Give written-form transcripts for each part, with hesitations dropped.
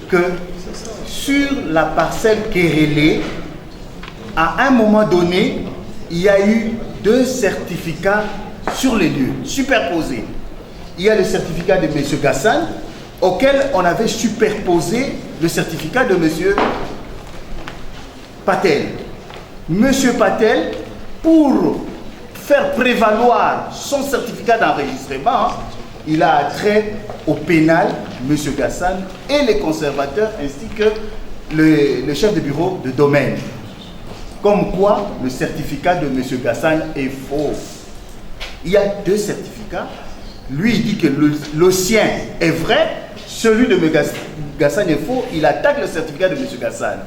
que sur la parcelle querellée, à un moment donné, il y a eu 2 certificats sur les lieux, superposés. Il y a le certificat de M. Gassane, auquel on avait superposé le certificat de M. Patel. M. Patel, pour faire prévaloir son certificat d'enregistrement, il a attrait au pénal M. Gassane et les conservateurs ainsi que le chef de bureau de domaine. Comme quoi le certificat de M. Gassane est faux. Il y a 2 certificats. Lui, il dit que le sien est vrai, celui de M. Gassane est faux. Il attaque le certificat de M. Gassane.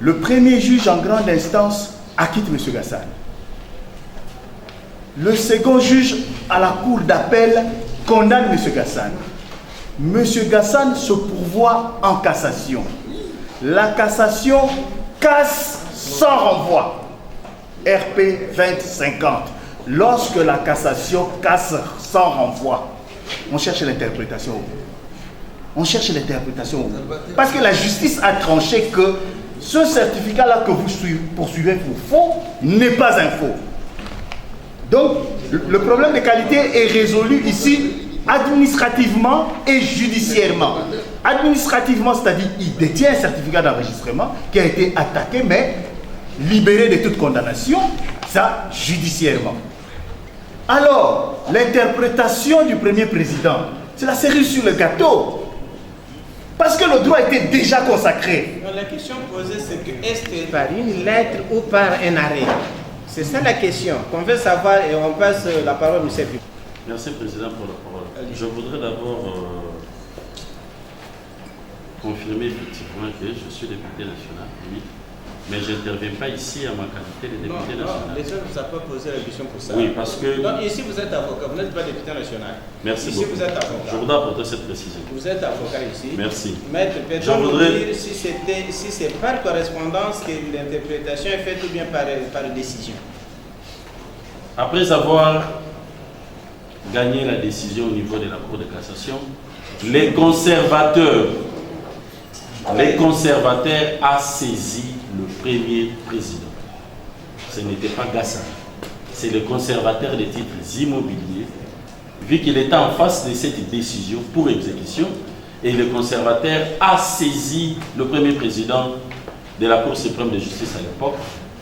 Le premier juge en grande instance acquitte M. Gassane. Le second juge à la cour d'appel condamne M. Gassane. M. Gassane se pourvoit en cassation. La cassation casse sans renvoi. RP 2050. Lorsque la cassation casse sans renvoi, on cherche l'interprétation. On cherche l'interprétation. Parce que la justice a tranché que ce certificat-là que vous poursuivez pour faux n'est pas un faux. Donc, le problème de qualité est résolu ici administrativement et judiciairement. Administrativement, c'est-à-dire il détient un certificat d'enregistrement qui a été attaqué, mais libéré de toute condamnation, ça judiciairement. Alors, l'interprétation du premier président, c'est la cerise sur le gâteau. Parce que le droit était déjà consacré. Non, la question posée, c'est que est-ce que par une lettre ou par un arrêt? C'est ça la question qu'on veut savoir et on passe la parole au M. Pipo. Merci, Président, pour la parole. Je voudrais d'abord confirmer effectivement que je suis député national, oui, mais je n'interviens pas ici à ma qualité de député national. Les gens ne vous ont pas posé la question pour ça. Oui, parce que... Donc ici, vous êtes avocat, vous n'êtes pas député national. Merci ici, beaucoup. Vous êtes avocat. Je voudrais apporter cette précision. Vous êtes avocat ici. Merci. Maître, peut-on nous dire si c'est par correspondance que l'interprétation est faite ou bien par décision? Après avoir gagné la décision au niveau de la Cour de cassation, les conservateurs a saisi le premier président. Ce n'était pas Gassane. C'est le conservateur des titres immobiliers, vu qu'il était en face de cette décision pour exécution, et le conservateur a saisi le premier président de la Cour suprême de justice à l'époque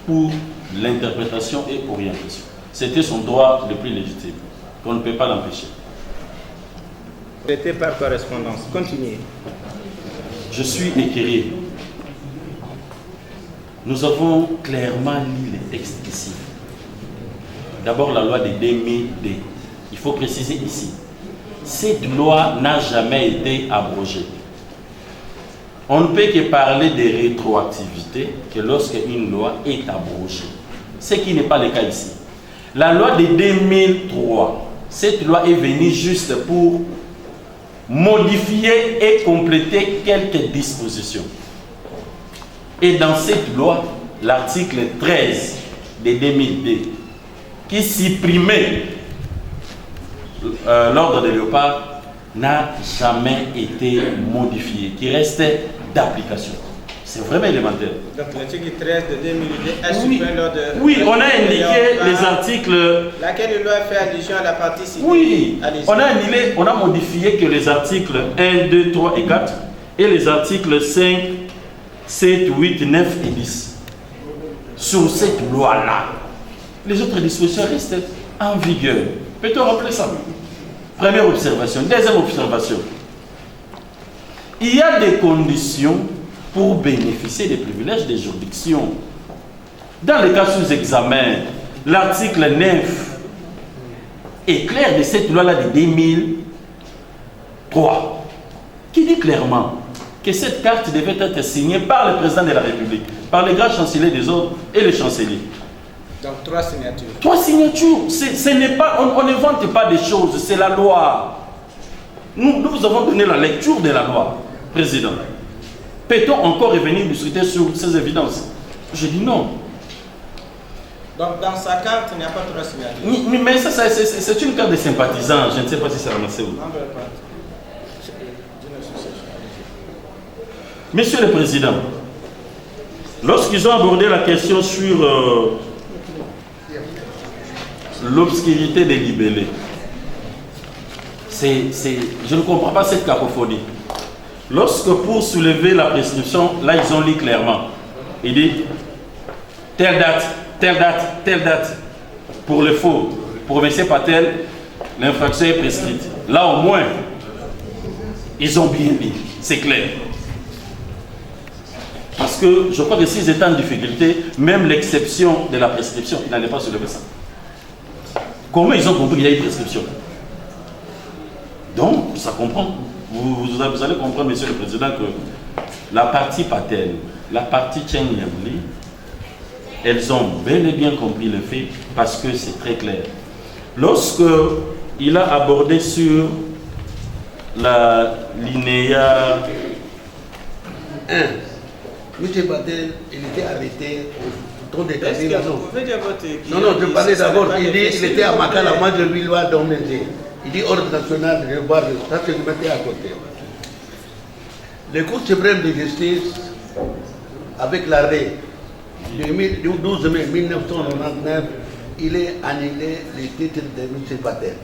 pour l'interprétation et orientation. C'était son droit le plus légitime, qu'on ne peut pas l'empêcher. C'était par correspondance. Continuez. Je suis éclairé. Nous avons clairement lu les textes ici. D'abord, la loi de 2002. Il faut préciser ici. Cette loi n'a jamais été abrogée. On ne peut que parler de rétroactivité que lorsque une loi est abrogée. Ce qui n'est pas le cas ici. La loi de 2003, cette loi est venue juste pour modifier et compléter quelques dispositions. Et dans cette loi, l'article 13 de 2002, qui supprimait l'ordre de Léopard, n'a jamais été modifié, qui restait d'application. C'est vraiment élémentaire. Donc l'article 13 de 2002 a supprimé l'ordre de... Oui, on a indiqué les articles... Laquelle loi fait allusion à la partie civile? Oui, on a modifié que les articles 1, 2, 3 et 4 et les articles 5, 7, 8, 9 et 10. Sur cette loi-là, les autres dispositions restent en vigueur. Peut-on rappeler ça? Première observation. Deuxième observation. Il y a des conditions pour bénéficier des privilèges de juridiction. Dans le cas sous examen, l'article 9 est clair de cette loi-là de 2003, qui dit clairement que cette carte devait être signée par le président de la République, par le grand chancelier des ordres et le chancelier. Donc 3 signatures. 3 signatures. Ce n'est pas, on ne vante pas des choses, c'est la loi. Nous vous avons donné la lecture de la loi, président. Peut-on encore revenir discuter sur ces évidences? Je dis non. Donc dans sa carte, il n'y a pas 3 signatures. Mais ça c'est une carte de sympathisant. Je ne sais pas si c'est ramassé ou non. Monsieur le Président, lorsqu'ils ont abordé la question sur l'obscurité des libellés, je ne comprends pas cette cacophonie. Lorsque pour soulever la prescription, là ils ont lu clairement. Il dit telle date, telle date, telle date. Pour le faux, pour M. Patel, l'infraction est prescrite. Là au moins, ils ont bien mis, c'est clair. Parce que je crois que s'ils étaient en difficulté, même l'exception de la prescription, ils n'allaient pas soulever ça. Comment ils ont compris qu'il y a une prescription? Donc, ça comprend. Vous allez comprendre, Monsieur le Président, que la partie Patel, la partie Tcheng Yamli, elles ont bel et bien compris le fait parce que c'est très clair. Lorsque il a abordé sur la linéa 1, M. Patel, il était arrêté au ton de Est-ce que vous pouvez dire votre... Non, je parlais d'abord, il était à Makala, moi je lui vois d'Omnézé. Il dit ordre national de voir ça, c'est de mettre à côté. Le Cour suprême de justice, avec l'arrêt du 12 mai 1999, il a annulé les titres de M. Patel.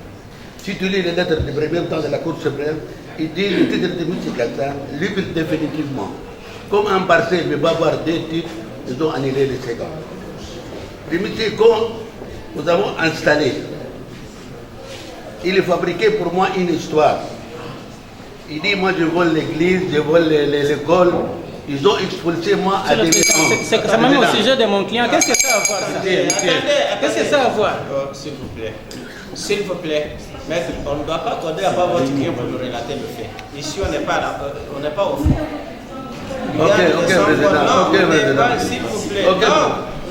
Si tu lis les lettres du premier temps de la Cour suprême, il dit le titre de M. Gassan libre définitivement. Comme un parcelle ne va avoir deux titres, ils ont annulé les seconds. Le monsieur, quand nous avons installé, il a fabriqué pour moi une histoire. Il dit, moi je vole l'église, je vole l'école. Ils ont expulsé moi à des maisons. C'est même au sujet de mon client. Qu'est-ce que ça a à voir? Qu'est-ce que ça a à voir? S'il vous plaît. S'il vous plaît. Maître, on ne doit pas accorder à part votre client pour nous relater le fait. Ici, on n'est pas au fond. Ok, président. S'il vous plaît. Okay.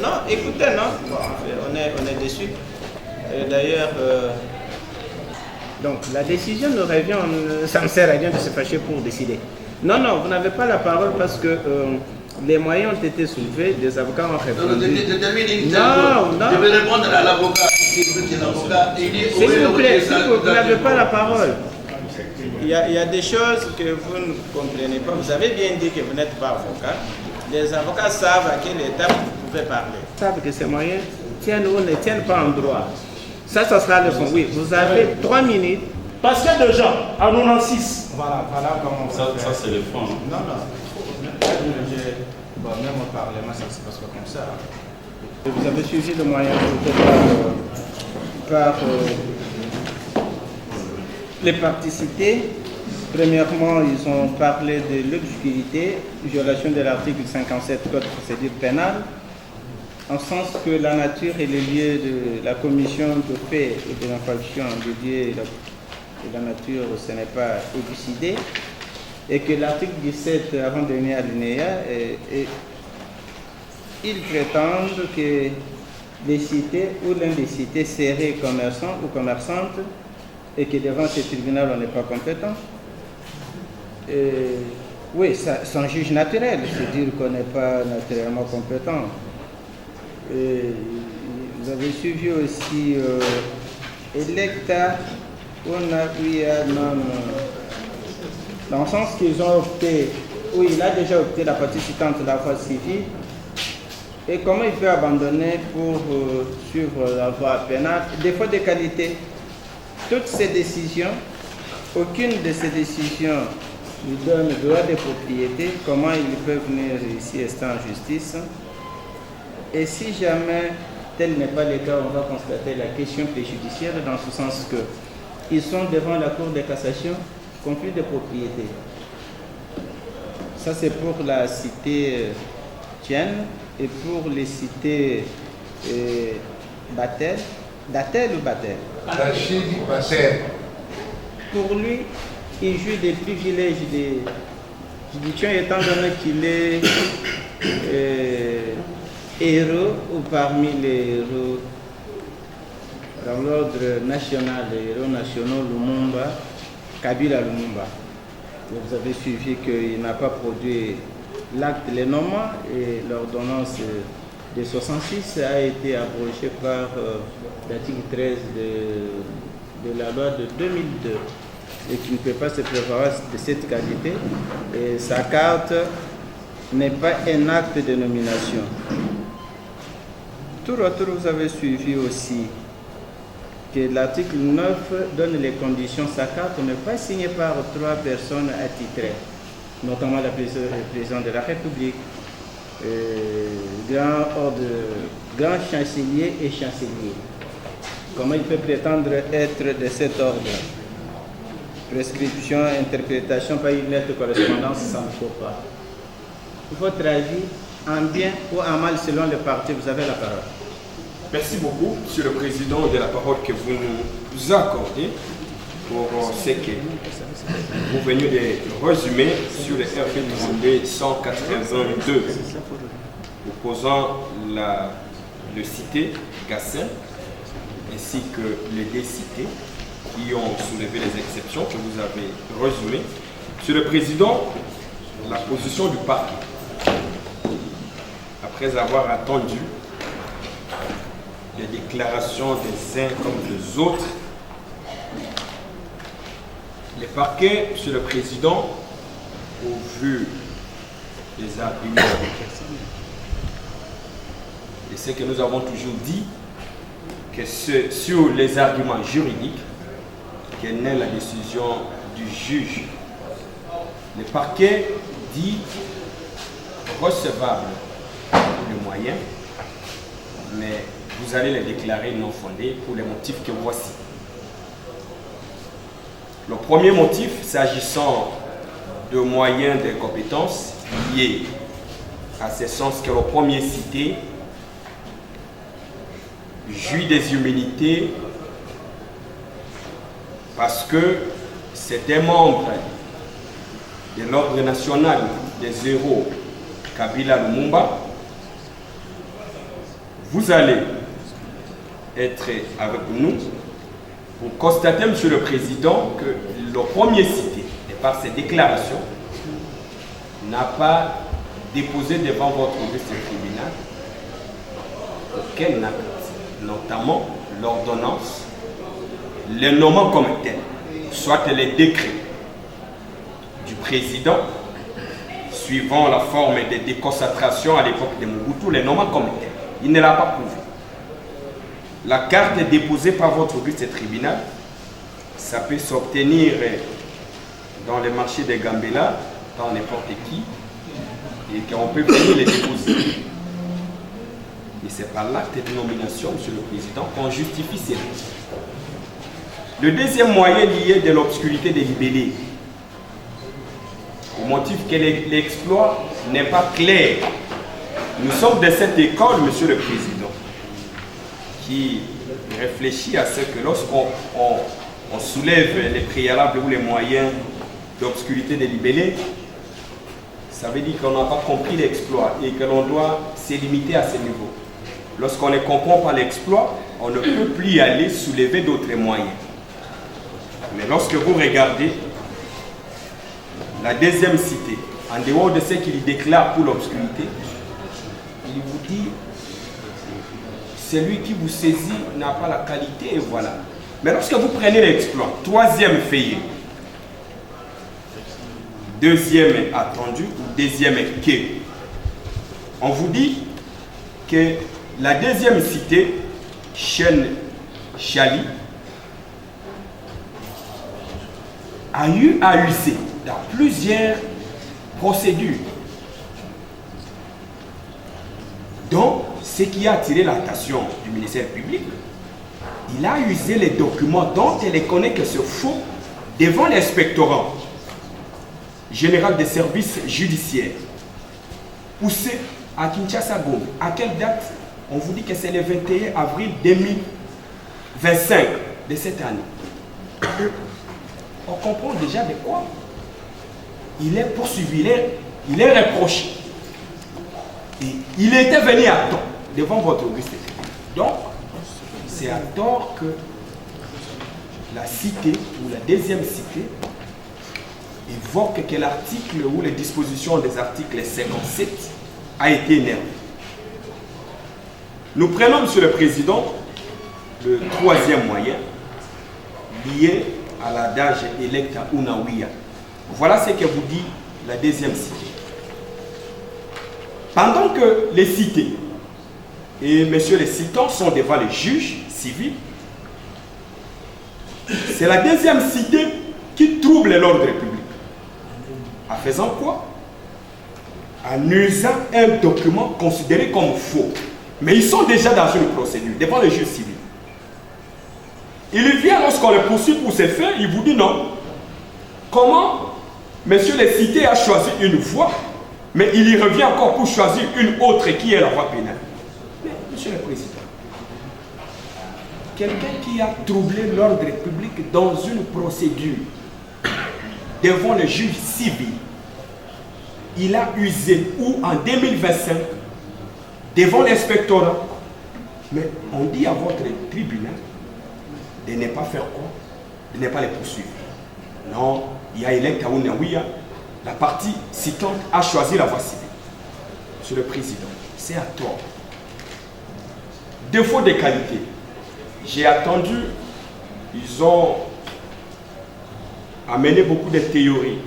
Non, écoutez, non. On est déçus. D'ailleurs, donc la décision nous revient, ça ne sert à rien de se fâcher pour décider. Non, vous n'avez pas la parole parce que les moyens ont été soulevés, les avocats ont répondu. Non. Je vais répondre à l'avocat. S'il vous plaît, vous n'avez pas la parole. Il y a des choses que vous ne comprenez pas. Vous avez bien dit que vous n'êtes pas avocat. Les avocats savent à quelle étape vous pouvez parler. Ils savent que ces moyens tiennent ou ne tiennent pas en droit. Ça sera le fond. Oui, vous avez 3 minutes. Parce qu'il y a des gens à 96. Voilà comment ça c'est le fond. Non. Même au Parlement, ça ne se passe pas comme ça. Vous avez suivi le moyen par les parties citées. Premièrement, ils ont parlé de l'obscurité, violation de l'article 57 Code de procédure pénale, en sens que la nature et les lieux de la commission de faits et de l'infraction dédiée de la nature, ce n'est pas élucidé, et que l'article 17, avant de venir à l'UNEA, ils prétendent que les cités ou l'un des cités serait commerçant ou commerçante, et que devant ce tribunal, on n'est pas compétent. Oui, c'est un juge naturel, c'est dire qu'on n'est pas naturellement compétent. Vous avez suivi aussi Electa, dans le sens qu'ils ont opté, oui, il a déjà opté la partie citante de la voie civile, et comment il peut abandonner pour suivre la voie pénale, défaut de qualité. Toutes ces décisions, aucune de ces décisions lui donne le droit de propriété, comment ils peuvent venir ici rester en justice. Et si jamais tel n'est pas le cas, on va constater la question préjudiciaire dans ce sens que ils sont devant la Cour de cassation, conflit de propriété. Ça c'est pour la cité Tienne et pour les cités Batel. Datel ou Batel? Batel. Pour lui, il joue des privilèges des juridictions étant donné qu'il est héros ou parmi les héros dans l'ordre national, les héros nationaux Lumumba, Kabila Lumumba. Vous avez suivi qu'il n'a pas produit l'acte Lénormand et l'ordonnance de 66 a été abrogée par l'article 13 de la loi de 2002. et qui ne peut pas se prévaloir de cette qualité. Et sa carte n'est pas un acte de nomination. Tout autre, vous avez suivi aussi que l'article 9 donne les conditions. Sa carte n'est pas signée par 3 personnes attitrées, notamment le président de la République, grand chancelier et chancelier. Comment il peut prétendre être de cet ordre? Prescription, interprétation par une lettre de correspondance, ça ne faut pas. Votre avis, en bien ou en mal selon le parti, vous avez la parole. Merci beaucoup, Monsieur le Président, de la parole que vous nous accordez pour ce que vous venez de résumer sur le RPW 182, opposant le cité Gassin ainsi que les deux cités qui ont soulevé les exceptions que vous avez résumées. Monsieur le Président, la position du parquet, après avoir attendu les déclarations des uns comme des autres, le parquet, Monsieur le Président, au vu des arguments et ce que nous avons toujours dit, que sur les arguments juridiques, que naît la décision du juge, le parquet dit recevable le moyen, mais vous allez les déclarer non fondés pour les motifs que voici. Le premier motif, s'agissant de moyens de compétences liés à ce sens que le premier cité jouit des immunités parce que c'est un membre de l'ordre national des héros Kabila Lumumba. Vous allez être avec nous pour constater, Monsieur le Président, que le premier cité, et par ses déclarations, n'a pas déposé devant votre audience tribunal aucun acte, notamment l'ordonnance, le nommant comme tel, soit les décrets du président, suivant la forme de déconcentration à l'époque de Mobutu, le nommant comme tel. Il ne l'a pas prouvé. La carte est déposée par votre audience tribunal, ça peut s'obtenir dans les marchés de Gambela, dans n'importe qui, et qu'on peut venir les déposer. Et c'est par l'acte de nomination, Monsieur le Président, qu'on justifie ces choses. Le deuxième moyen lié de l'obscurité des libellés, au motif que l'exploit n'est pas clair. Nous sommes de cette école, Monsieur le Président, qui réfléchit à ce que lorsqu'on soulève les préalables ou les moyens d'obscurité des libellés, ça veut dire qu'on n'a pas compris l'exploit et que l'on doit se limiter à ce niveau. Lorsqu'on ne comprend pas l'exploit, on ne peut plus y aller soulever d'autres moyens. Mais lorsque vous regardez la deuxième cité, en dehors de ce qu'il déclare pour l'obscurité, il vous dit celui qui vous saisit n'a pas la qualité et voilà. Mais lorsque vous prenez l'exploit, troisième feuillet, deuxième attendu ou deuxième quai, on vous dit que la deuxième cité, Chen Chali, a eu à user dans plusieurs procédures. Donc, ce qui a attiré l'attention du ministère public, il a usé les documents dont il reconnaît que c'est faux devant l'inspectorat général des services judiciaires, poussé à Kinshasa Gombe. À quelle date? On vous dit que c'est le 21 avril 2025 de cette année. On comprend déjà de quoi il est poursuivi, il est reproché. Et il était venu à temps devant votre auguste. Donc, c'est à tort que la cité ou la deuxième cité évoque que l'article ou les dispositions des articles 57 a été énervé. Nous prenons, Monsieur le Président, le troisième moyen lié à l'adage electa unawia. Voilà ce que vous dit la deuxième cité. Pendant que les cités et messieurs les citants sont devant les juges civils, c'est la deuxième cité qui trouble l'ordre public. En faisant quoi? En usant un document considéré comme faux. Mais ils sont déjà dans une procédure devant le juge civil. Il vient lorsqu'on le poursuit pour ces faits, il vous dit non. Comment monsieur les cités a choisi une voie, mais il y revient encore pour choisir une autre qui est la voie pénale. Mais monsieur le président, quelqu'un qui a troublé l'ordre public dans une procédure devant le juge civil, il a usé ou en 2025 devant l'inspectorat, mais on dit à votre tribunal de ne pas faire quoi? De ne pas les poursuivre. Non, il y a électa unawia, la partie citante a choisi la voie civile. Monsieur le président, c'est à toi. Défaut de qualité. J'ai attendu, ils ont amené beaucoup de théories,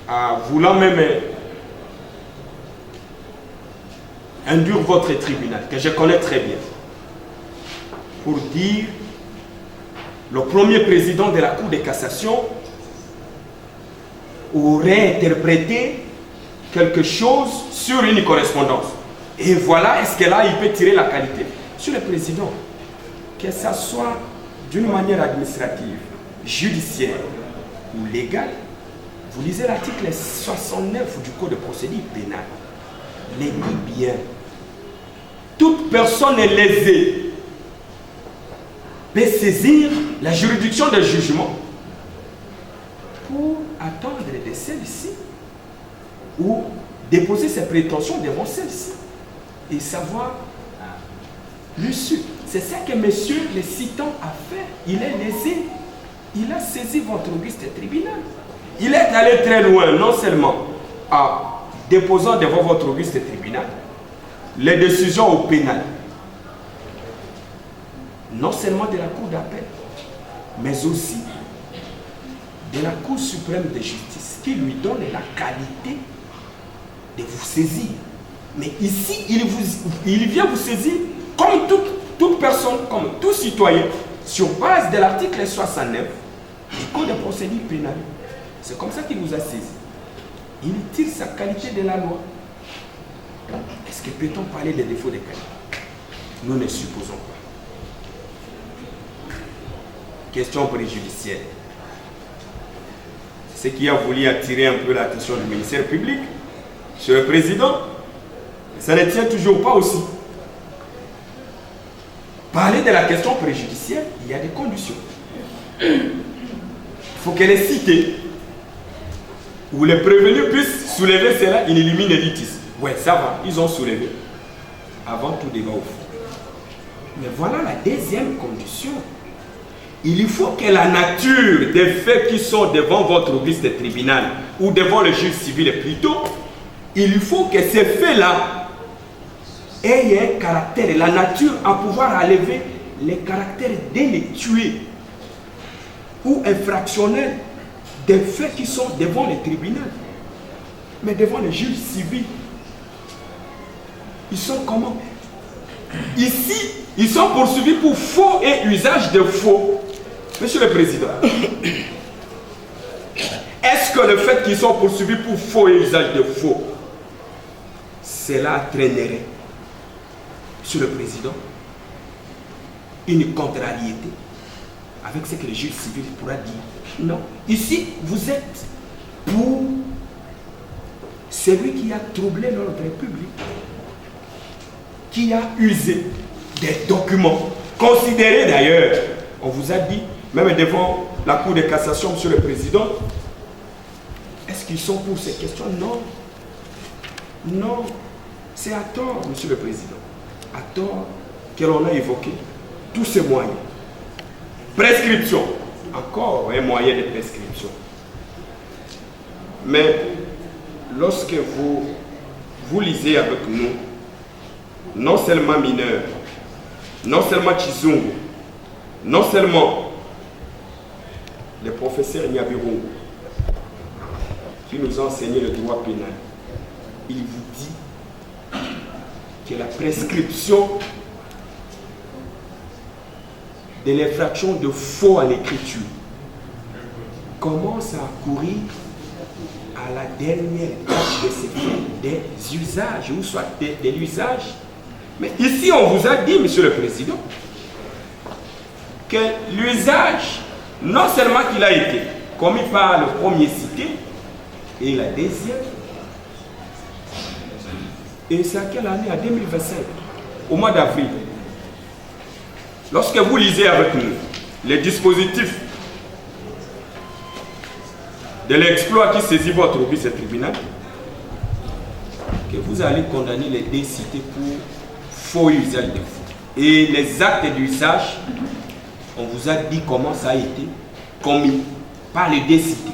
à voulant même induire votre tribunal, que je connais très bien, pour dire le premier président de la Cour de cassation aurait interprété quelque chose sur une correspondance. Et voilà, est-ce que là, il peut tirer la qualité? Monsieur le Président, que ça soit d'une manière administrative, judiciaire ou légale, vous lisez l'article 69 du Code de procédure pénale. Il dit bien, toute personne lésée peut saisir la juridiction de jugement pour attendre de celle-ci ou déposer ses prétentions devant celle-ci et savoir l'issue. C'est ça que monsieur le citant a fait. Il est lésé. Il a saisi votre auguste tribunal. Il est allé très loin, non seulement en déposant devant votre auguste tribunal les décisions au pénal, non seulement de la Cour d'appel, mais aussi de la Cour suprême de justice, qui lui donne la qualité de vous saisir. Mais ici, il vient vous saisir comme toute personne, comme tout citoyen, sur base de l'article 69 du Code de procédure pénale. C'est comme ça qu'il vous a saisi. Il tire sa qualité de la loi. Est-ce que peut-on parler des défauts de qualité? Nous ne supposons pas. Question préjudicielle. Ce qui a voulu attirer un peu l'attention du ministère public, Monsieur le Président, ça ne tient toujours pas aussi. Parler de la question préjudicielle, il y a des conditions. Il faut que les cités ou les prévenus puissent soulever cela, il élimine les litiges. Ouais, ça va, ils ont soulevé. Avant tout débat au fond. Mais voilà la deuxième condition. Il faut que la nature des faits qui sont devant votre auguste tribunal ou devant le juge civil plutôt, il faut que ces faits-là aient un caractère, la nature à pouvoir enlever les caractères délictueux ou infractionnels des faits qui sont devant le tribunal. Mais devant le juge civil, ils sont comment? Ici, ils sont poursuivis pour faux et usage de faux. Monsieur le Président, est-ce que le fait qu'ils sont poursuivis pour faux et usage de faux, cela traînerait, Monsieur le Président, une contrariété avec ce que le juge civil pourra dire? Non. Ici, vous êtes pour celui qui a troublé l'ordre public, qui a usé des documents, considérés d'ailleurs, on vous a dit, même devant la Cour de cassation, Monsieur le Président, est-ce qu'ils sont pour ces questions? Non. Non. C'est à tort, Monsieur le Président, à tort que l'on a évoqué tous ces moyens. Prescription, encore un moyen de prescription. Mais lorsque vous lisez avec nous, non seulement mineurs, non seulement Chizungu, non seulement le professeur Nyabirungu, qui nous a enseigné le droit pénal, il vous dit que la prescription de l'infraction de faux en écriture commence à courir à la dernière étape de ces faits des usages, ou soit de l'usage. Mais ici, on vous a dit, Monsieur le Président, que l'usage, non seulement qu'il a été commis par le premier cité, et la deuxième, et c'est à quelle année? À 2025, au mois d'avril. Lorsque vous lisez avec nous les dispositifs de l'exploit qui saisit votre vice-tribunal, que vous allez condamner les deux cités pour faux usage de faux. Et les actes d'usage, on vous a dit comment ça a été commis par les deux cités.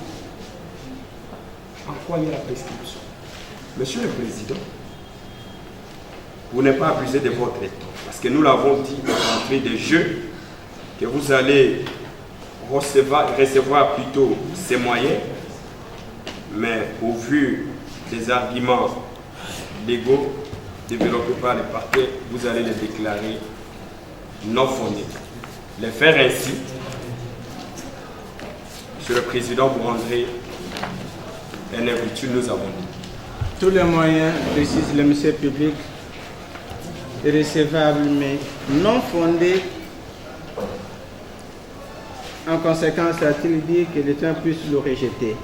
En quoi il y a la prescription? Monsieur le Président, vous n'êtes pas abusé de votre temps, parce que nous l'avons dit d'entrée de jeu, que vous allez recevoir plutôt ces moyens, mais au vu des arguments légaux développés par les parquets, vous allez les déclarer non fondés. Les faire ainsi, Monsieur le Président, vous rendrez un invitation, nous avons dit. Tous les moyens, précise le ministère public, recevables mais non fondés. En conséquence, a-t-il dit que l'État puisse le rejeter?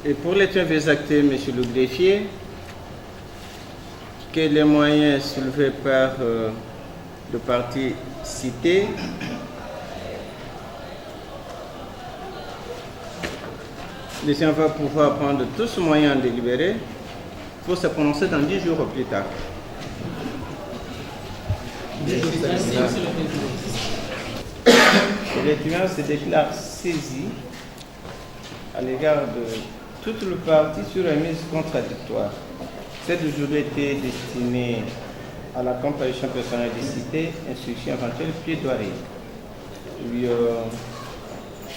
Et pour l'État exacté, Monsieur le greffier, que les moyens soulevés par le parti cité l'État va pouvoir prendre tous ces moyens délibérés pour se prononcer dans 10 jours au plus tard. Les tribunaux se déclarent saisis à l'égard de toute le parti sur une mise contradictoire. Cette journée était destinée à la comparution personnelle des cités, instruction éventuelle, plaidoirie. Puis,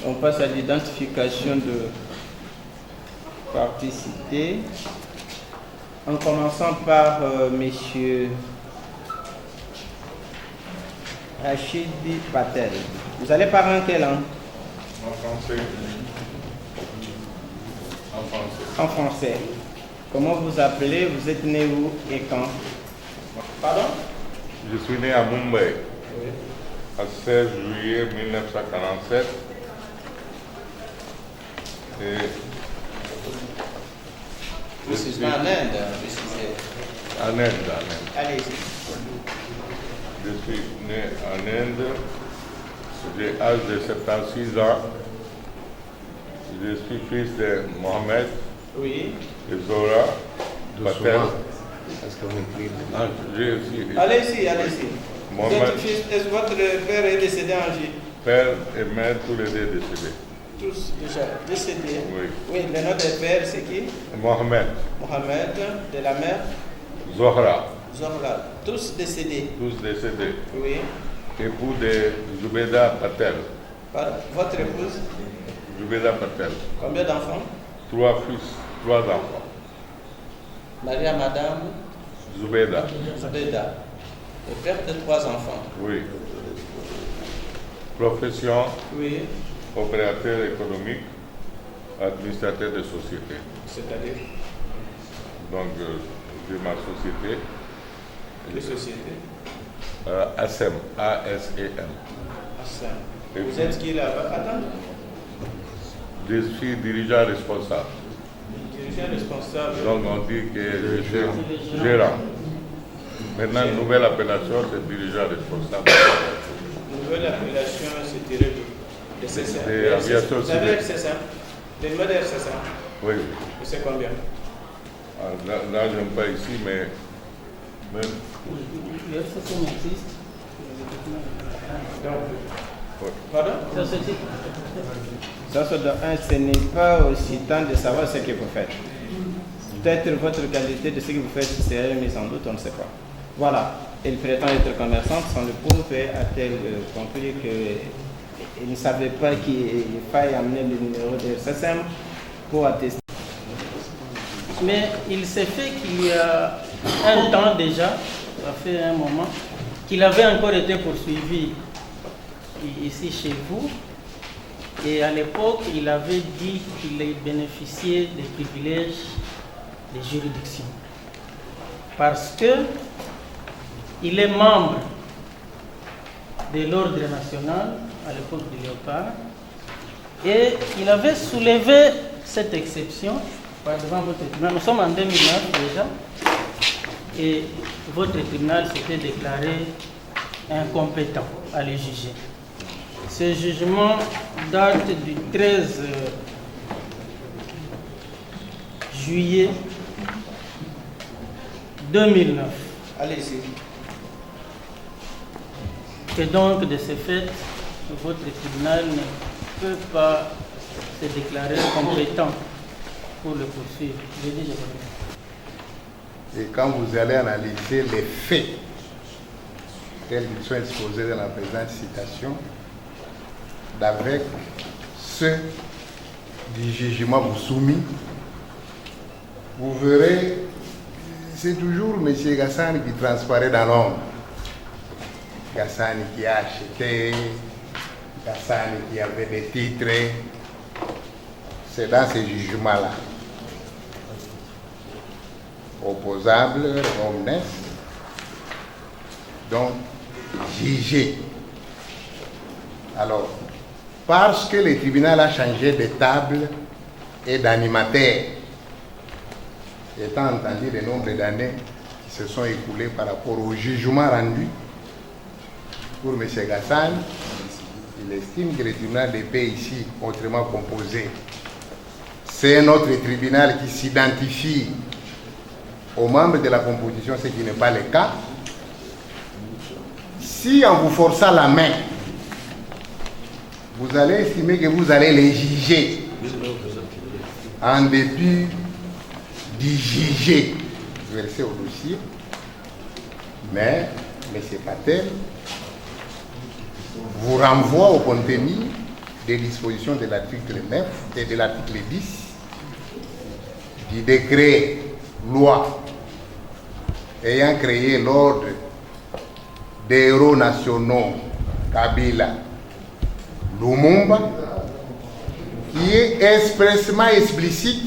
on passe à l'identification de partis cités, en commençant par Monsieur Rachidi Patel. Vous allez parler en quelle langue? En français. En français. Comment vous appelez? Vous êtes né où et quand? Pardon? Je suis né à Mumbai, à 16 juillet 1947. Et Je suis en Inde, en Inde. Allez-y. Je suis né en Inde. J'ai l'âge de 76 ans. Je suis fils de Mohamed Oui. et Zora Patel. J'ai aussi Allez-y. Est-ce que votre père est décédé en vie? père et mère, tous les deux décédés. Tous déjà décédés? Oui. Oui, le nom des pères, c'est qui? Mohamed, Mohamed, de la mère? Zohra, Zohra. Tous décédés? tous décédés. Oui. Époux de Zubeda Patel. Votre épouse? Zubeda Patel. Combien d'enfants? 3 fils, 3 enfants. Maria, madame? Zubeda, Zubeda. Le père de 3 enfants? oui. Profession, Oui. opérateur économique, administrateur de société. C'est-à-dire? Donc, j'ai ma société, Quelle société? ASEM, A-S-E-M. Et Vous puis, êtes qui là-bas? Attends. je suis dirigeant responsable. Dirigeant responsable. Donc, on dit que je suis gérant. Maintenant, nouvelle appellation, c'est dirigeant responsable. Nouvelle appellation, c'est tiré de CSA. De aviation Vous avez civile. RCSA? Des numéros de RCSA? Oui. Et c'est combien? Là, je n'aime pas ici, mais même. Oui. Pardon? Ça, ce n'est pas aussi temps de savoir ce que vous faites. Peut-être votre qualité de ce que vous faites serait mise en doute, on ne sait pas. Voilà. Il prétend être commerçant, sans le prouver, a-t-elle compris que il ne savait pas qu'il fallait amener le numéro de SSM pour attester. Mais il s'est fait qu'il y a un temps déjà, ça fait un moment, qu'il avait encore été poursuivi ici chez vous. Et à l'époque, il avait dit qu'il bénéficiait des privilèges des juridictions. Parce que il est membre de l'ordre national à l'époque du Léopard. Et il avait soulevé cette exception devant votre tribunal. Nous sommes en 2009 déjà. Et votre tribunal s'était déclaré incompétent à le juger. Ce jugement date du 13 juillet 2009. Allez-y. Et donc, de ce fait, votre tribunal ne peut pas se déclarer compétent pour le poursuivre. Je dis, Et quand vous allez analyser les faits tels qu'ils sont exposés dans la présente citation, d'avec ceux du jugement vous soumis, vous verrez, c'est toujours M. Gassani qui transparaît dans l'ombre. Gassani qui a acheté, Gassani qui avait des titres, c'est dans ces jugements-là. Opposable, omnes, donc jugé. Alors, parce que le tribunal a changé de table et d'animateur, étant entendu le nombre d'années qui se sont écoulées par rapport au jugement rendu pour M. Gassani, il estime que le tribunal de paix ici, autrement composé, c'est un autre tribunal qui s'identifie aux membres de la composition, ce qui n'est pas le cas. Si en vous forçant la main, vous allez estimer que vous allez les juger en dépit du jugé versé au dossier, mais M. Patel vous renvoie au contenu des dispositions de l'article 9 et de l'article 10 du décret loi ayant créé l'ordre des héros nationaux Kabila Lumumba, qui est expressément explicite,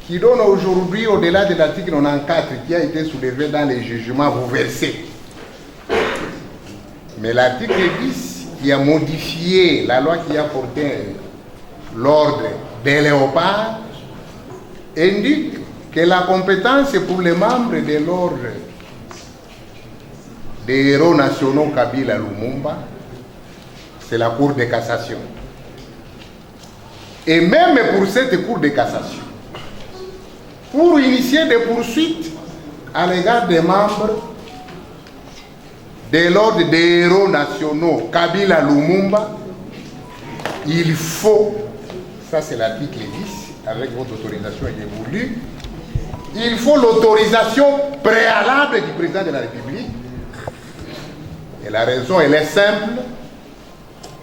qui donne aujourd'hui, au-delà de l'article 94 qui a été soulevé dans les jugements, vous versez. Mais l'article 10 qui a modifié la loi qui a porté l'ordre des léopards indique que la compétence pour les membres de l'ordre des héros nationaux Kabila Lumumba, c'est la Cour de cassation. Et même pour cette Cour de cassation, pour initier des poursuites à l'égard des membres de l'ordre des héros nationaux Kabila Lumumba, il faut, ça c'est l'article 10, avec votre autorisation évolue, il faut l'autorisation préalable du président de la République. Et la raison, elle est simple,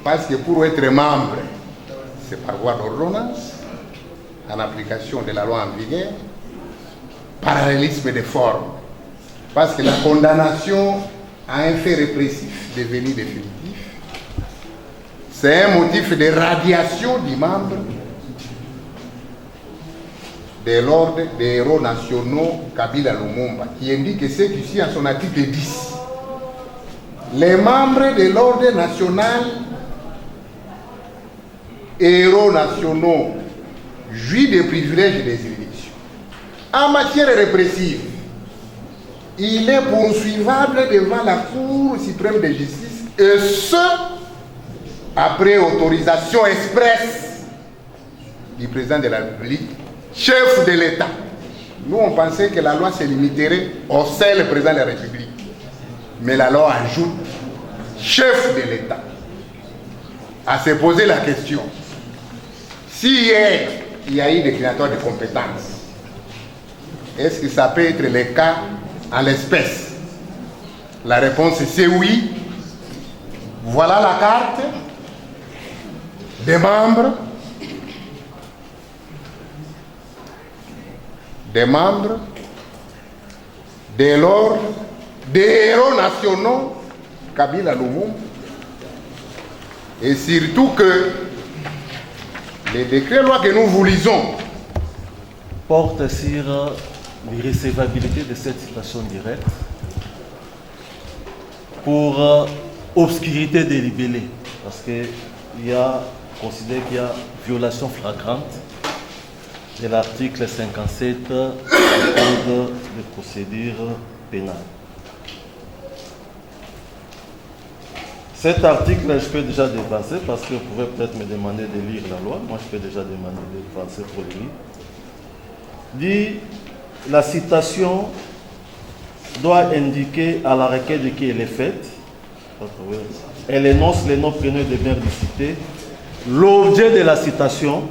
parce que pour être membre, c'est par voie d'ordonnance, en application de la loi en vigueur, parallélisme des formes, parce que la condamnation à un fait répressif devenu définitif, c'est un motif de radiation du membre de l'ordre des héros nationaux Kabila Lumumba, qui indique ceci en son article 10. Les membres de l'ordre national héros nationaux jouissent des privilèges et des juridictions. En matière répressive, il est poursuivable devant la Cour suprême de justice, et ce, après autorisation expresse du président de la République, chef de l'État. Nous, on pensait que la loi se limiterait au seul président de la République. Mais la loi ajoute chef de l'État. À se poser la question, si hier, il y a eu déclinatoire de compétences, est-ce que ça peut être le cas en l'espèce? La réponse c'est oui. Voilà la carte des membres de l'ordre des héros nationaux Kabila Lumumba, et surtout que les décrets-lois que nous vous lisons portent sur l'irrécevabilité de cette citation directe pour obscurité délibérée, parce qu'il y a considéré qu'il y a violation flagrante de l'article 57 du Code de procédure pénale. Cet article, je peux déjà dévancer parce que vous pouvez peut-être me demander de lire la loi. Moi, je peux déjà demander de dévancer pour le lire. Dit, la citation doit indiquer à la requête de qui elle est faite. Elle énonce les noms, prénoms des maires du cité, l'objet de la citation,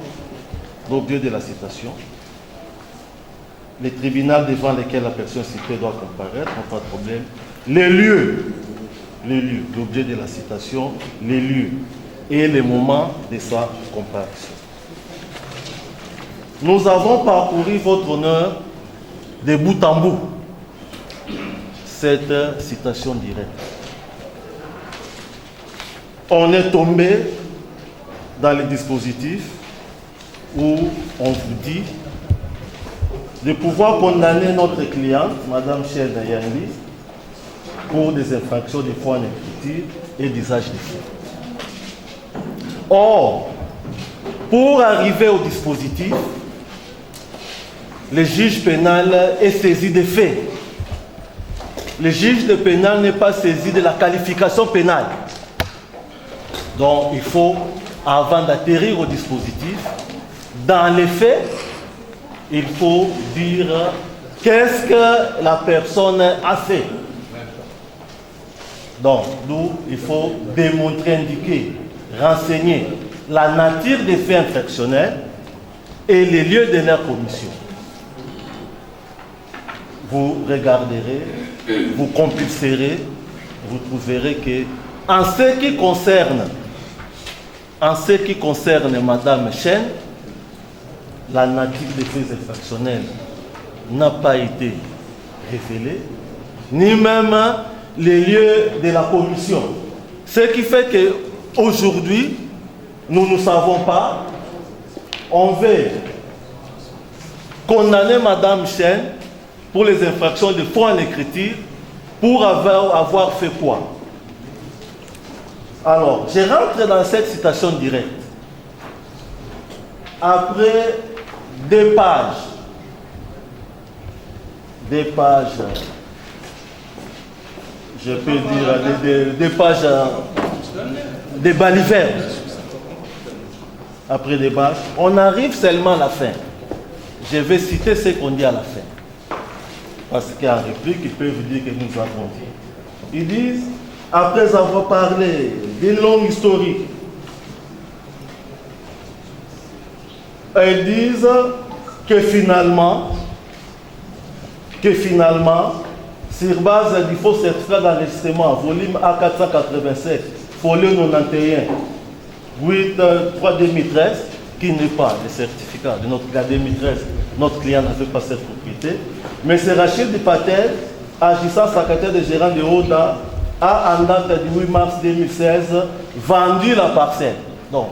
le tribunal devant lequel la personne citée doit comparaître, pas de problème, les lieux, l'objet de la citation, les lieux et les moments de sa comparution. Nous avons parcouru, votre honneur, de bout en bout, cette citation directe. On est tombé dans le dispositif où on vous dit de pouvoir condamner notre cliente, Mme Chen Yangli, pour des infractions de foi en écriture et d'usage des faux. Or, pour arriver au dispositif, le juge pénal est saisi des faits. Le juge de pénal n'est pas saisi de la qualification pénale. Donc, il faut, avant d'atterrir au dispositif, dans les faits, il faut dire qu'est-ce que la personne a fait. Donc, nous, il faut démontrer, indiquer, renseigner la nature des faits infractionnels et les lieux de leur commission. Vous regarderez, vous compulserez, vous trouverez que, en ce qui concerne Mme Chen, la nature des faits infractionnels n'a pas été révélée, ni même les lieux de la commission. Ce qui fait qu'aujourd'hui, nous ne savons pas, on veut condamner Mme Chen pour les infractions de foi en écriture, pour avoir fait quoi? Alors, je rentre dans cette citation directe. Après 2 pages, je peux dire, 2 pages de balivernes. Après 2 pages, on arrive seulement à la fin. Je vais citer ce qu'on dit à la fin. Parce qu'en réplique, ils peuvent dire que nous avons dit. Ils disent, après avoir parlé d'une longue historique, ils disent que finalement, sur base du faux certificat d'enregistrement, volume A487, folio 91, 8-3-2013, qui n'est pas le certificat de notre client 2013, notre client n'avait pas cette propriété. Mais c'est Rachid Patel, agissant secrétaire de gérant de Oda, a en date du 8 mars 2016 vendu la parcelle. Donc,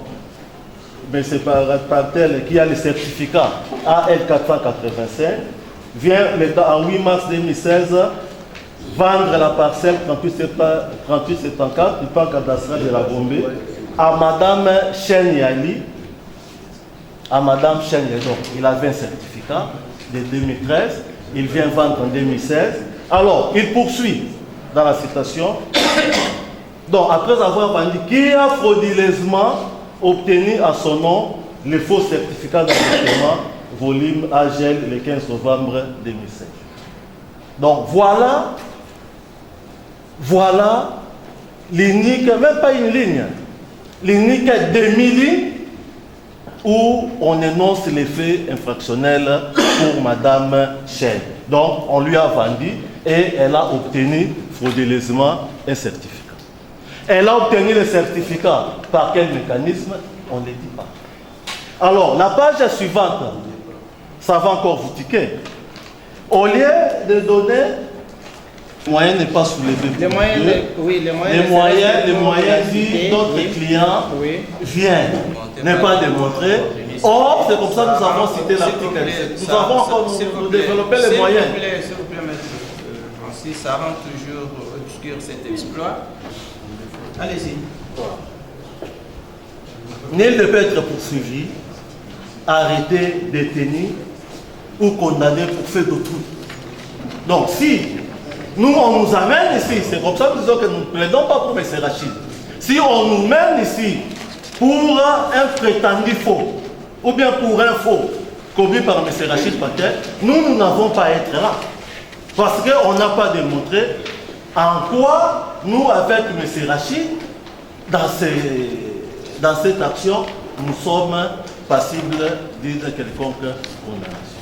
mais c'est Patel qui a le certificat AL485, vient en 8 mars 2016 vendre la parcelle 3874 du parc cadastral de la Gombe à Mme Chen Yali. Donc, il avait un certificat de 2013, il vient vendre en 2016. Alors, il poursuit dans la citation. Donc, après avoir vendu, qui a frauduleusement obtenu à son nom le faux certificat d'enregistrement, volume AGL, le 15 novembre 2016. Donc, voilà l'unique, même pas une ligne, l'unique demi-ligne où on énonce les faits infractionnels pour Mme Chen. Donc, on lui a vendu et elle a obtenu frauduleusement un certificat. Elle a obtenu le certificat par quel mécanisme? On ne les dit pas. Alors, la page suivante, ça va encore vous tiquer. Au lieu de donner, les moyens n'est pas soulevé. Les moyens, les moyens disent notre client vient, n'est pas démontré. Or, c'est comme ça que nous avons cité l'article 7. Nous avons encore développé les moyens. S'il vous plaît, maître Francis, ça rend toujours obscur cet exploit. Allez-y. Nul ne peut être poursuivi, arrêté, détenu ou condamné pour fait d'autrui. Donc, si nous, on nous amène ici, c'est comme ça que nous disons que nous ne plaidons pas pour M. Rachid. Si on nous mène ici pour un prétendu faux, ou bien pour un faux commis par M. Rachid Patel, nous n'avons pas à être là. Parce qu'on n'a pas démontré en quoi nous, avec M. Rachid, dans cette action, nous sommes passibles d'une quelconque condamnation.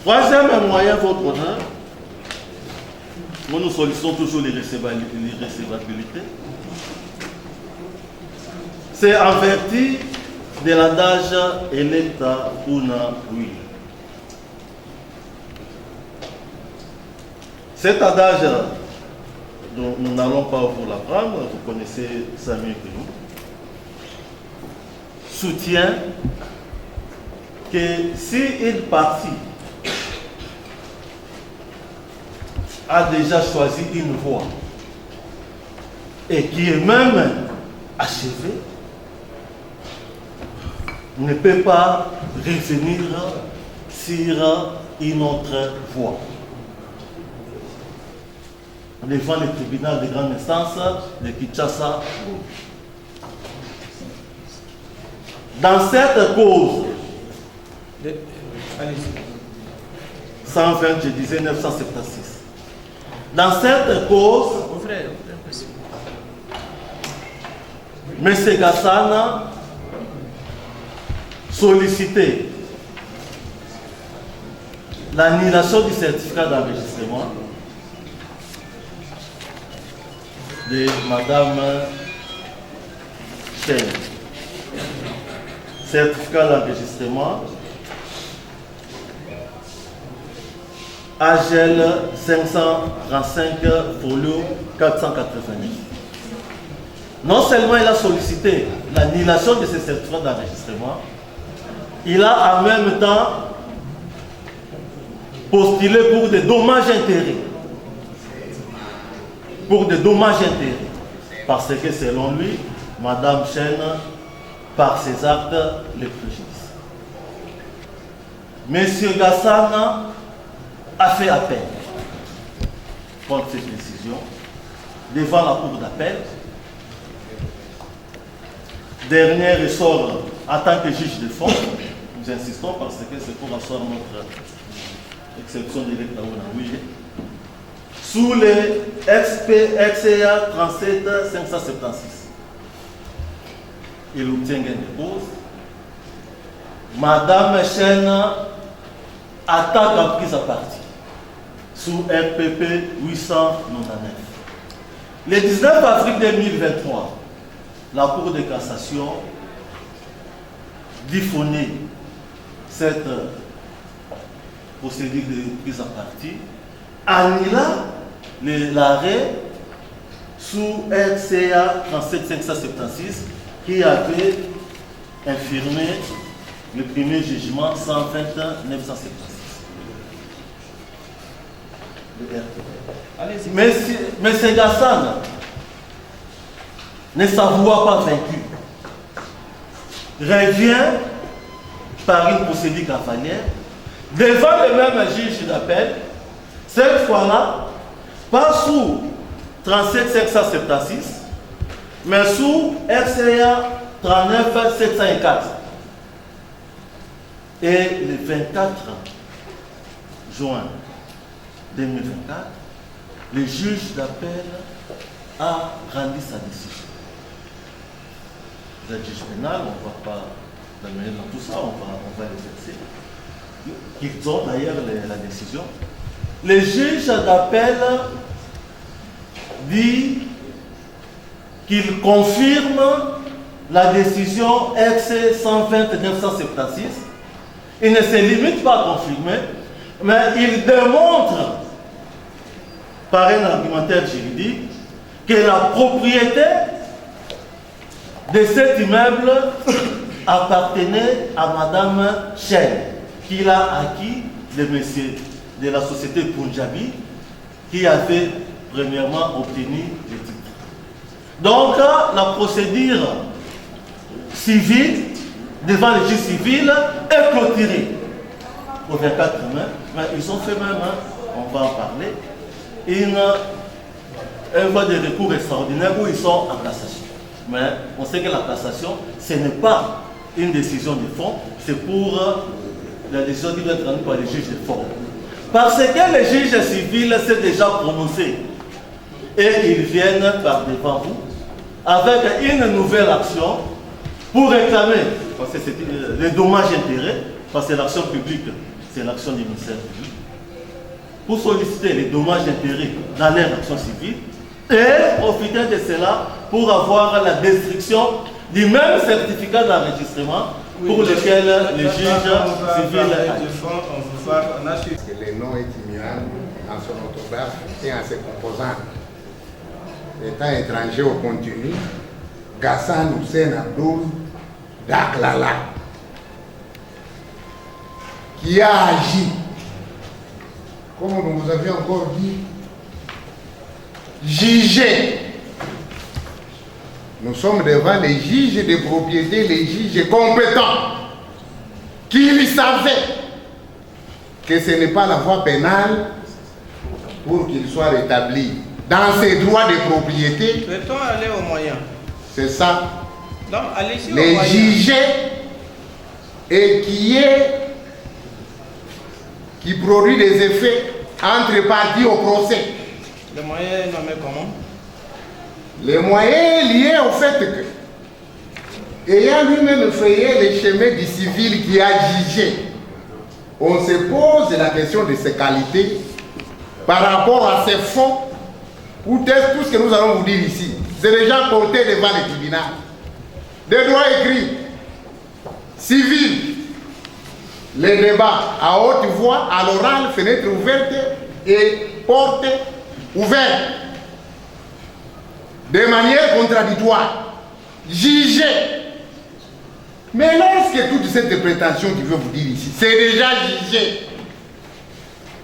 Troisième moyen, votre honneur, nous sollicitons toujours l'irrécevabilité. C'est en vertu de l'adage electa una oui. Cet adage, dont nous n'allons pas vous l'apprendre, vous connaissez ça mieux que nous, soutient que si une partie a déjà choisi une voie et qui est même achevée, ne peut pas revenir sur une autre voie devant le tribunal de grande instance de Kinshasa. Dans cette cause, 120, je disais 976. Dans cette cause, M. Gassana sollicitait l'annulation du certificat d'enregistrement de Madame Chen. Certificat d'enregistrement AGL 535 folio 489. Non seulement il a sollicité l'annulation de ce certificat d'enregistrement, il a en même temps postulé pour des dommages-intérêts. Pour des dommages-intérêts. Parce que selon lui, Madame Chen, par ses actes, les préjudice. Monsieur Gassana a fait appel contre cette décision devant la cour d'appel. Dernier ressort en tant que juge de fond. Nous insistons parce que c'est pour asseoir notre exception de l'État sous les XPXCA 37 576. Il obtient gain de cause. Madame Chen attaque en prise à partie sous RPP 899. Le 19 avril 2023, la Cour de cassation diffamait cette procédure de prise à partie, annula l'arrêt sous RCA 37576 qui avait infirmé le premier jugement 120 976. Mais Gassana ne s'avoua pas vaincu, revient par une procédure cavalière devant le même juge d'appel, cette fois-là, pas sous 37 576, mais sous RCA 39 704. Et le 24 juin 2024, le juge d'appel a rendu sa décision. Le juge pénal, on ne va pas l'amener dans tout ça, on va l'exercer. Ils ont d'ailleurs la décision. Le juge d'appel dit qu'il confirme la décision RC 120-976, il ne se limite pas à confirmer, mais il démontre par un argumentaire juridique que la propriété de cet immeuble appartenait à Madame Chen, qu'il a acquis de monsieur de la société Punjabi, qui avait premièrement obtenu le titre. Donc, la procédure civile devant le juge civil est clôturée au 24 mai, mais ils ont fait même, on va en parler, une voie de recours extraordinaire où ils sont en cassation. Mais on sait que la cassation, ce n'est pas une décision de fond, c'est pour la décision qui doit être rendue par les juges de fond. Parce que le juge civil s'est déjà prononcé et ils viennent par devant vous avec une nouvelle action pour réclamer, parce que c'est les dommages-intérêts, parce que l'action publique, c'est l'action du ministère public, pour solliciter les dommages-intérêts dans leur action civile et profiter de cela pour avoir la destruction du même certificat d'enregistrement pour lequel le juge civil le nom est immuable en son orthographe et en ses composantes. Étant étranger au contenu, Gassan Hussein Abdoul Daklala, qui a agi, comme nous vous avions encore dit, jugé. Nous sommes devant les juges de propriété, les juges compétents, qui savaient que ce n'est pas la voie pénale pour qu'il soit rétabli dans ses droits de propriété. Peut-on aller au moyen? C'est ça. Donc, allez-y au les moyen. juger et qui produit des effets entre parties au procès. Le moyen est nommé comment? Les moyens liés au fait que, ayant lui-même frayé les chemins du civil qui a jugé, on se pose la question de ses qualités par rapport à ses fonds, ou tout ce que nous allons vous dire ici. C'est déjà porté devant le tribunal. Des droits écrits, civils, les débats à haute voix, à l'oral, fenêtre ouverte et porte ouverte. De manière contradictoire, jugé. Mais lorsque toute cette prétention qu'il veut vous dire ici, c'est déjà jugé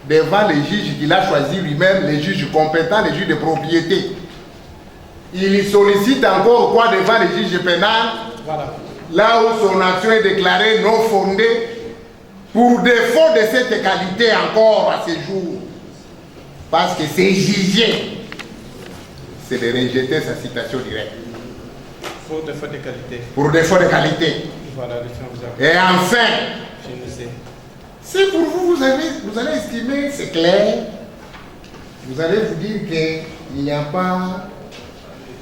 devant les juges qu'il a choisi lui-même, les juges compétents, les juges de propriété. Il sollicite encore quoi devant les juges pénals, voilà. Là où son action est déclarée non fondée, pour défaut de cette qualité encore à ce jour. Parce que c'est jugé. C'est de rejeter sa citation directe. Pour défaut de qualité. Pour défaut de qualité. Voilà, et enfin, je ne sais. Si pour vous, vous allez estimer, c'est clair, vous allez vous dire qu'il n'y a pas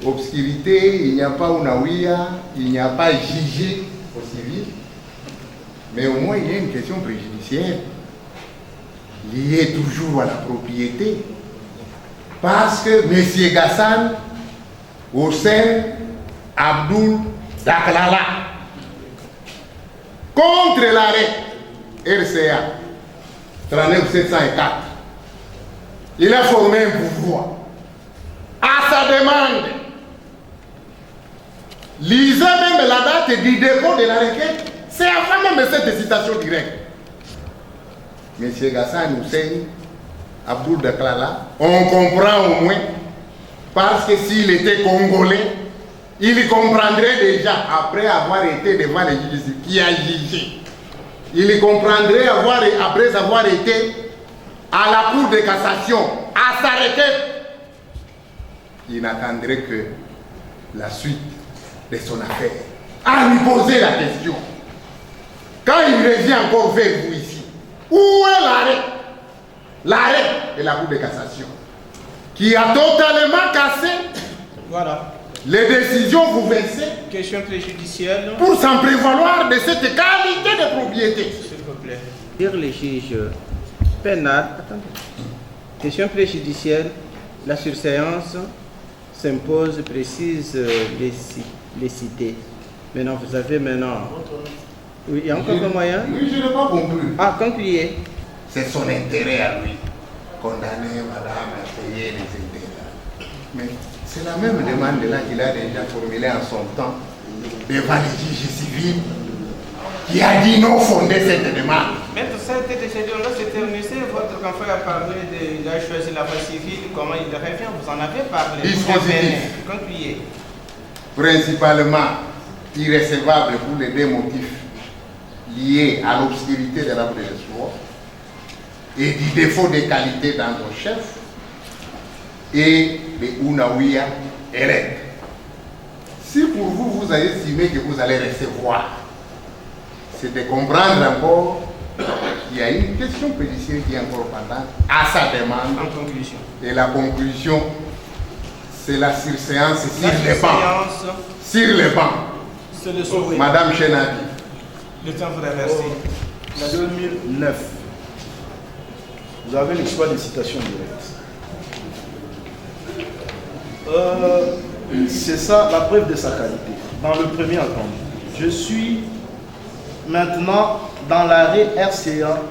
obscurité, il n'y a pas Unawiya, il n'y a pas jugé au civil, mais au moins il y a une question préjudiciaire liée toujours à la propriété. Parce que M. Gassan Hussein Abdoul Daklala, contre l'arrêt RCA 39704, il a formé un pouvoir. À sa demande, lisez même la date du dépôt de la requête, c'est avant même cette citation directe. M. Gassan Hussein Abdoul Daklala, on comprend au moins, parce que s'il était congolais, il comprendrait déjà, après avoir été devant les juges qui a jugé, il comprendrait après avoir été à la cour de cassation, à sa requête, il n'attendrait que la suite de son affaire, à lui poser la question. Quand il revient encore vers vous ici, où est l'arrêt? L'arrêt de la cour de cassation, qui a totalement cassé, voilà, les décisions vous versez, question préjudicielle, pour s'en prévaloir de cette qualité de propriété. S'il vous plaît. Dire les juges pénal, attendez. Question préjudicielle, la surséance s'impose, précise les cités. Maintenant, vous avez maintenant... Oui, il y a encore un moyen? Oui, je n'ai pas compris. Ah, concluez. C'est son intérêt à lui. Condamner madame à payer les intérêts. Mais c'est la même demande là qu'il a déjà formulée en son temps devant les juges civils qui a dit non fonder cette demande. Maître, ça a été décidé, on va se terminer. Votre confrère a parlé il a choisi la voie civile, comment il revient, vous en avez parlé. Dispositif. Concluez. Principalement irrécevable pour les deux motifs liés à l'obscurité de l'arbre de l'espoir et du défaut de qualité dans nos chefs et les Ounaouia élèves. Si pour vous, vous avez estimé que vous allez recevoir, c'est de comprendre encore qu'il y a une question précieuse qui est encore pendante à sa demande. En conclusion. Et la conclusion, c'est la surséance sur les bancs. Sur les bancs. C'est le souhait. Madame Chenadi. Le temps vous remercie. 2009. Vous avez l'exploit des citations directes. C'est ça la preuve de sa qualité. Dans le premier entendu, je suis maintenant dans l'arrêt RCA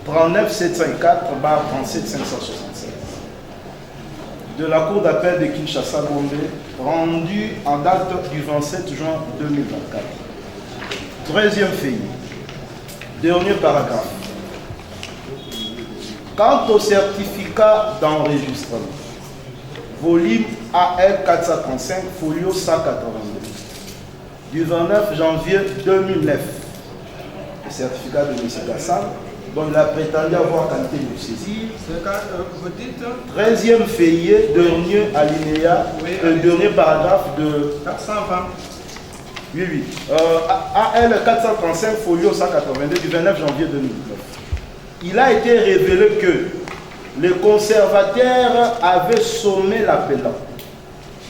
39-704/37-576 de la Cour d'appel de Kinshasa-Gombe, rendu en date du 27 juin 2024. Troisième fait. Dernier paragraphe. Quant au certificat d'enregistrement, volume AL 435, folio 182, du 29 janvier 2009, le certificat de M. Gassan, dont il a prétendu avoir qualité de saisir. Vous dites 13e feuillet, dernier alinéa, dernier paragraphe de 420. Oui. AL 435, folio 182, du 29 janvier 2009. Il a été révélé que le conservateur avait sommé l'appelant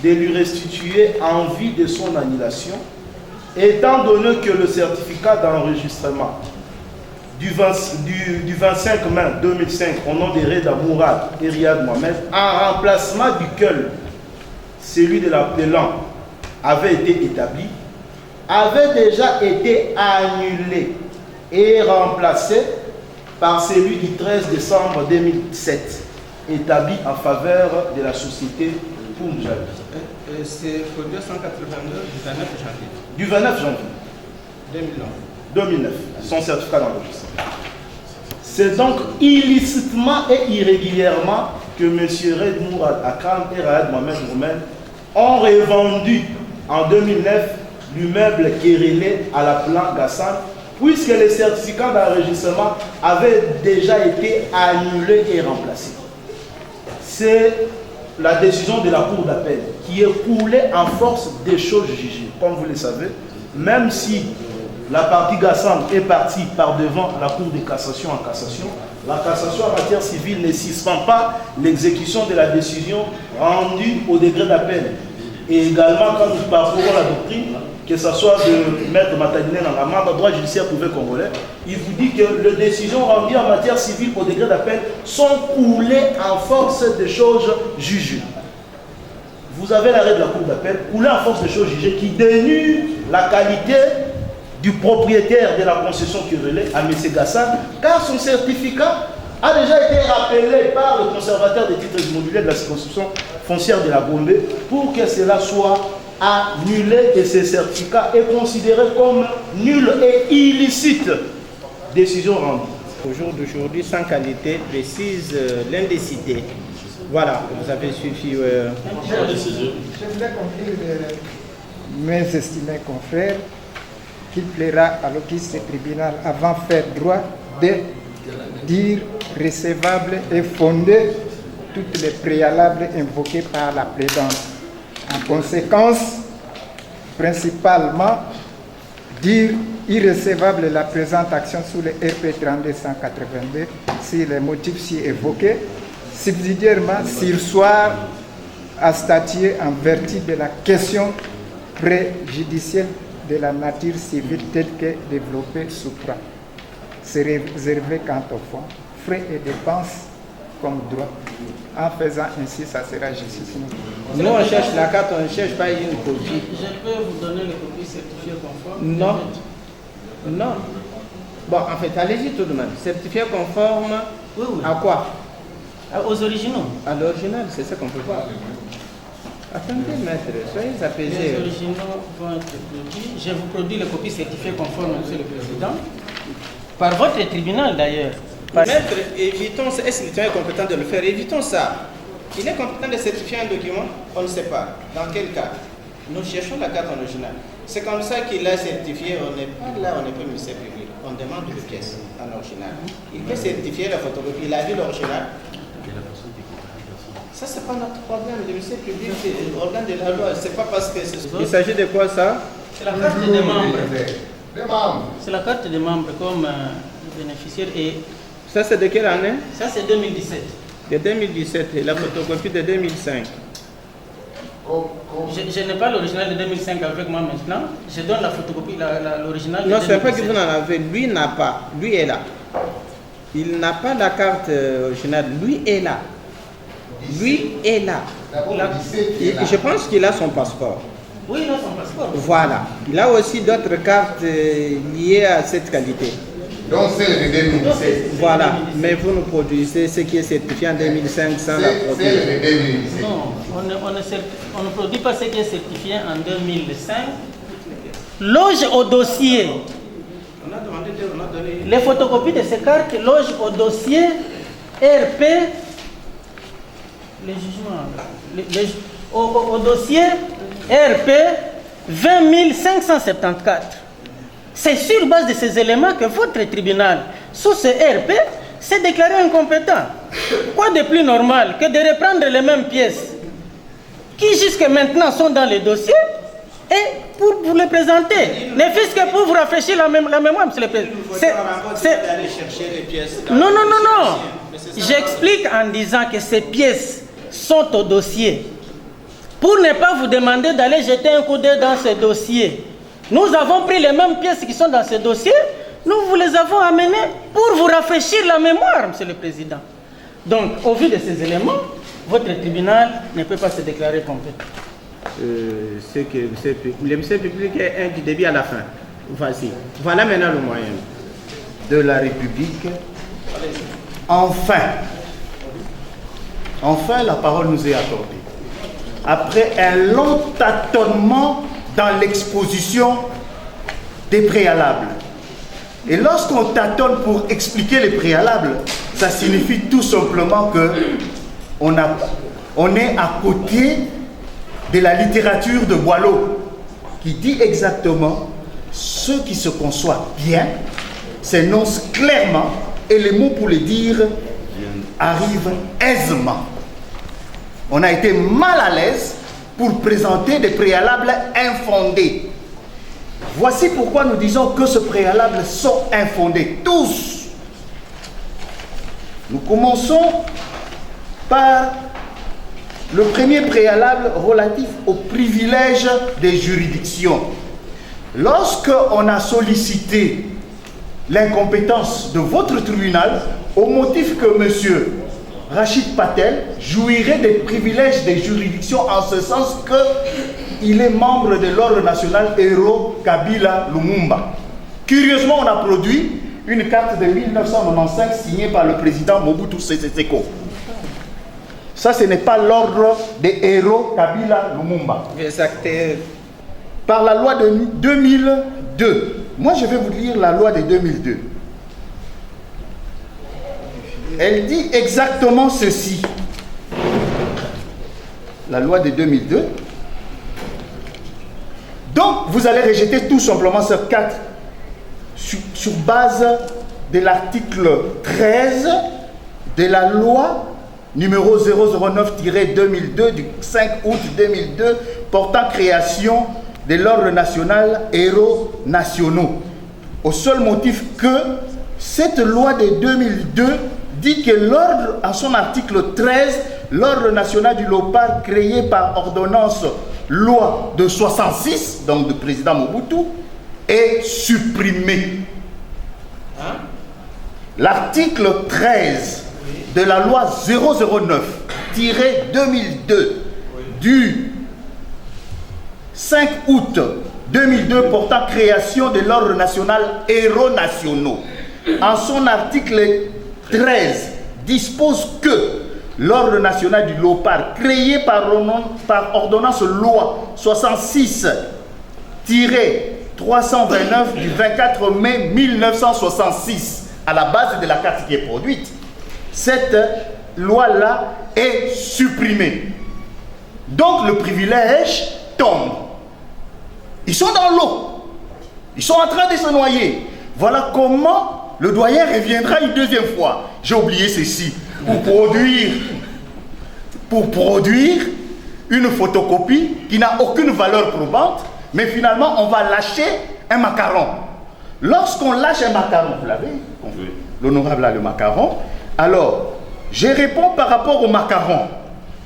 de lui restituer en vue de son annulation, étant donné que le certificat d'enregistrement du 25 mai 2005 au nom de Reda Mourad et Riyad Mohamed, en remplacement duquel celui de l'appelant avait été établi, avait déjà été annulé et remplacé par celui du 13 décembre 2007, établi en faveur de la société Punjab. C'est pour 282 du 29 janvier. Du 29 janvier 2009. Son certificat d'enregistrement. C'est donc illicitement et irrégulièrement que M. Red Mourad Akram et Riyad Mohamed Roumen ont revendu en 2009 l'immeuble Kérélé à l'appelant Gassan, puisque les certificats d'enregistrement avaient déjà été annulés et remplacés. C'est la décision de la Cour d'appel qui est coulée en force des choses jugées. Comme vous le savez, même si la partie Gassan est partie par devant la Cour de cassation en cassation, la cassation en matière civile ne suspend pas l'exécution de la décision rendue au degré d'appel. Et également, quand nous parcourons la doctrine, que ce soit de Maître Matadine dans la membre droit judiciaire privé congolais, il vous dit que les décisions rendues en matière civile au degré d'appel sont coulées en force des choses jugées. Vous avez l'arrêt de la Cour d'appel, coulé en force des choses jugées, qui dénue la qualité du propriétaire de la concession querellée à M. Gassan, car son certificat a déjà été rappelé par le conservateur des titres immobiliers de la circonscription foncière de la Gombe pour que cela soit annulé et ce certificat est considéré comme nul et illicite. Décision rendue. Au jour d'aujourd'hui, sans qualité, précise l'indécité. Voilà, vous avez suffi. Je voulais conclure, mes estimés confrères, qu'il plaira à l'office du tribunal, avant faire droit, de dire recevable et fondé toutes les préalables invoqués par la plaidante. En conséquence, principalement, dire irrecevable la présente action sous le RP 3282 si les motifs ci évoqués, subsidiairement sursoir à statuer en vertu de la question préjudicielle de la nature civile telle que développée supra. C'est réservé quant au fond, frais et dépenses comme droit. En faisant ainsi, ça sera justice. Nous, on cherche la carte, on ne cherche pas une copie. Je peux vous donner les copies certifiées conformes? Non. Non. Bon, en fait, allez-y tout de même. Certifié conforme Oui, oui. à quoi? Aux originaux. À l'original, c'est ce qu'on peut voir. Attendez, maître, soyez apaisés. Les originaux vont être produits. Je vous produis les copies certifiées conformes, Monsieur le Président, par votre tribunal d'ailleurs. Maître, évitons, est-ce qu'il est compétent de le faire? Évitons ça. Il est compétent de certifier un document? On ne sait pas. Dans quel cas? Nous cherchons la carte originale. C'est comme ça qu'il a certifié. On n'est pas là, on n'est pas ministère public. On demande une pièce en original. Il peut certifier la photocopie. Il a vu l'original. Ça, c'est pas notre problème. Le ministère public, c'est l'organe de la loi. C'est pas parce que c'est... Il s'agit de quoi ça? C'est la carte des membres. Des membres. C'est la carte des membres comme bénéficiaire. Et ça, c'est de quelle année? ça, c'est 2017. De 2017 et la photocopie de 2005. Je n'ai pas l'original de 2005 avec moi maintenant. Je donne la photocopie, l'original de 2017. Non, c'est pas que vous en avez. Lui n'a pas. Lui est là. Il n'a pas la carte originale. Lui est là. Lui est là. Je pense qu'il a son passeport. Oui, il a son passeport. Voilà. Il a aussi d'autres cartes liées à cette qualité. Donc celle de 2017. Voilà. Mais vous nous produisez ce qui est certifié en 2005 sans la protéger. Celle de 2017. Non, on ne produit pas ce qui est certifié en 2005. Loge au dossier. On a donné. Les photocopies de ces cartes logent au dossier RP. Les jugements. Au dossier RP 20574. C'est sur base de ces éléments que votre tribunal, sous ce RP, s'est déclaré incompétent. Quoi de plus normal que de reprendre les mêmes pièces qui jusque maintenant sont dans les dossiers et pour vous les présenter. Ne fût-ce que pour vous rafraîchir la mémoire, monsieur le président. Non. J'explique en disant que ces pièces sont au dossier. Pour ne pas vous demander d'aller jeter un coup d'œil dans ce dossier. Nous avons pris les mêmes pièces qui sont dans ce dossier, nous vous les avons amenées pour vous rafraîchir la mémoire, monsieur le président. Donc, au vu de ces éléments, votre tribunal ne peut pas se déclarer compétent. C'est que le ministère public est du début à la fin. Voici. Voilà maintenant le moyen. De la République. Enfin, la parole nous est accordée. Après un long tâtonnement dans l'exposition des préalables. Et lorsqu'on tâtonne pour expliquer les préalables, ça signifie tout simplement que on est à côté de la littérature de Boileau, qui dit exactement ce qui se conçoit bien, s'énonce clairement, et les mots pour le dire arrivent aisément. On a été mal à l'aise pour présenter des préalables infondés. Voici pourquoi nous disons que ces préalables sont infondés, tous. Nous commençons par le premier préalable relatif au privilège des juridictions. Lorsqu'on a sollicité l'incompétence de votre tribunal au motif que M. Rachid Patel jouirait des privilèges des juridictions en ce sens qu'il est membre de l'ordre national Héros Kabila Lumumba. Curieusement, on a produit une carte de 1995 signée par le président Mobutu Sese Seko. Ça, ce n'est pas l'ordre des Héros Kabila Lumumba. Exact. Par la loi de 2002. Moi, je vais vous lire la loi de 2002. Elle dit exactement ceci. La loi de 2002. Donc, vous allez rejeter tout simplement ce 4 sur base de l'article 13 de la loi numéro 009-2002 du 5 août 2002 portant création de l'ordre national héros nationaux. Au seul motif que cette loi de 2002 dit que l'ordre, en son article 13, l'ordre national du Léopard créé par ordonnance loi de 66, donc du président Mobutu, est supprimé. L'article 13 de la loi 009-2002 du 5 août 2002 portant création de l'ordre national héros nationaux, en son article 13, dispose que l'ordre national du Léopard, créé par ordonnance loi 66-329 du 24 mai 1966, à la base de la carte qui est produite, cette loi-là est supprimée. Donc le privilège tombe. Ils sont dans l'eau. Ils sont en train de se noyer. Voilà comment le doyen reviendra une deuxième fois. J'ai oublié ceci. Pour produire une photocopie qui n'a aucune valeur probante, mais finalement on va lâcher un macaron. Lorsqu'on lâche un macaron, vous l'avez, l'honorable a le macaron, alors je réponds par rapport au macaron.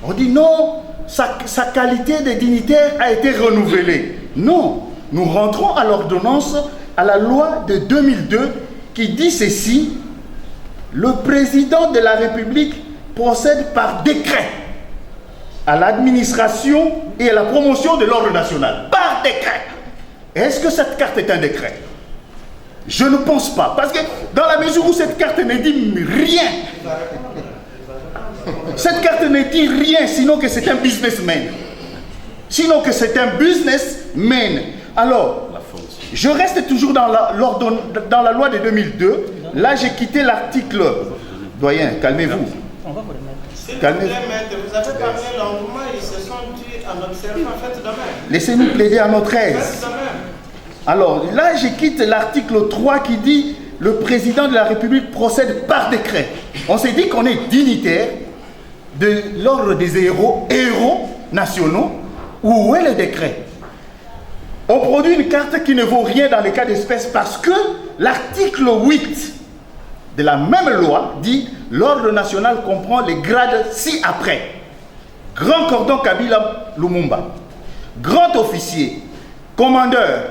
On dit non, sa qualité de dignitaire a été renouvelée. Non, nous rentrons à l'ordonnance, à la loi de 2002 qui dit ceci: le président de la République procède par décret à l'administration et à la promotion de l'ordre national. Par décret. Est-ce que cette carte est un décret? Je ne pense pas. Parce que dans la mesure où cette carte ne dit rien, cette carte ne dit rien sinon que c'est un businessman. Sinon que c'est un businessman. Alors, je reste toujours dans la loi de 2002. Là, j'ai quitté l'article. Doyen, calmez-vous. On va vous remettre. Calmez-vous. Vous avez parlé longuement, ils se sont dit en observant, faites de même. Laissez-nous plaider à notre aise. Faites de même. Alors, là, je quitte l'article 3 qui dit le président de la République procède par décret. On s'est dit qu'on est dignitaire de l'ordre des héros nationaux. Où est le décret? On produit une carte qui ne vaut rien dans les cas d'espèce parce que l'article 8 de la même loi dit l'ordre national comprend les grades ci-après. Grand cordon Kabila Lumumba, grand officier, commandeur,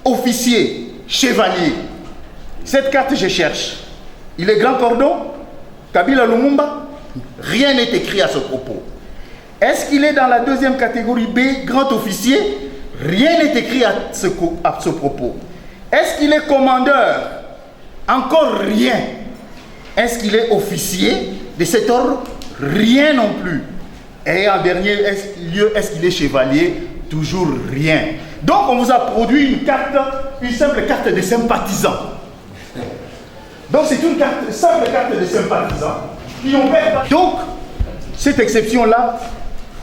officier, chevalier. Cette carte je cherche. Il est grand cordon Kabila Lumumba? Rien n'est écrit à ce propos. Est-ce qu'il est dans la deuxième catégorie B, grand officier? Rien n'est écrit à ce propos. Est-ce qu'il est commandeur? Encore rien. Est-ce qu'il est officier de cet ordre? Rien non plus. Et en dernier lieu, est-ce qu'il est chevalier? Toujours rien. Donc on vous a produit une simple carte de sympathisant. Donc c'est une simple carte de sympathisant qui n'ont pas. Donc cette exception-là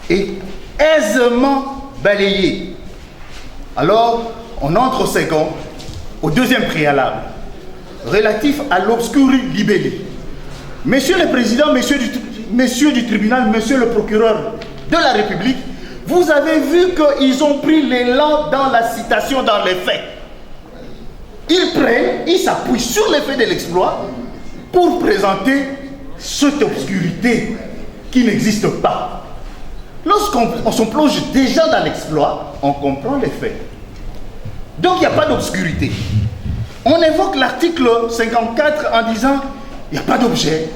est aisément balayée. Alors on entre au second, au deuxième préalable, relatif à l'obscuri libellé. Monsieur le Président, messieurs du tribunal, monsieur le procureur de la République, vous avez vu qu'ils ont pris l'élan dans la citation, dans les faits. Ils s'appuient sur les faits de l'exploit pour présenter cette obscurité qui n'existe pas. Lorsqu'on se plonge déjà dans l'exploit, on comprend les faits. Donc il n'y a pas d'obscurité. On évoque l'article 54 en disant il n'y a pas d'objet,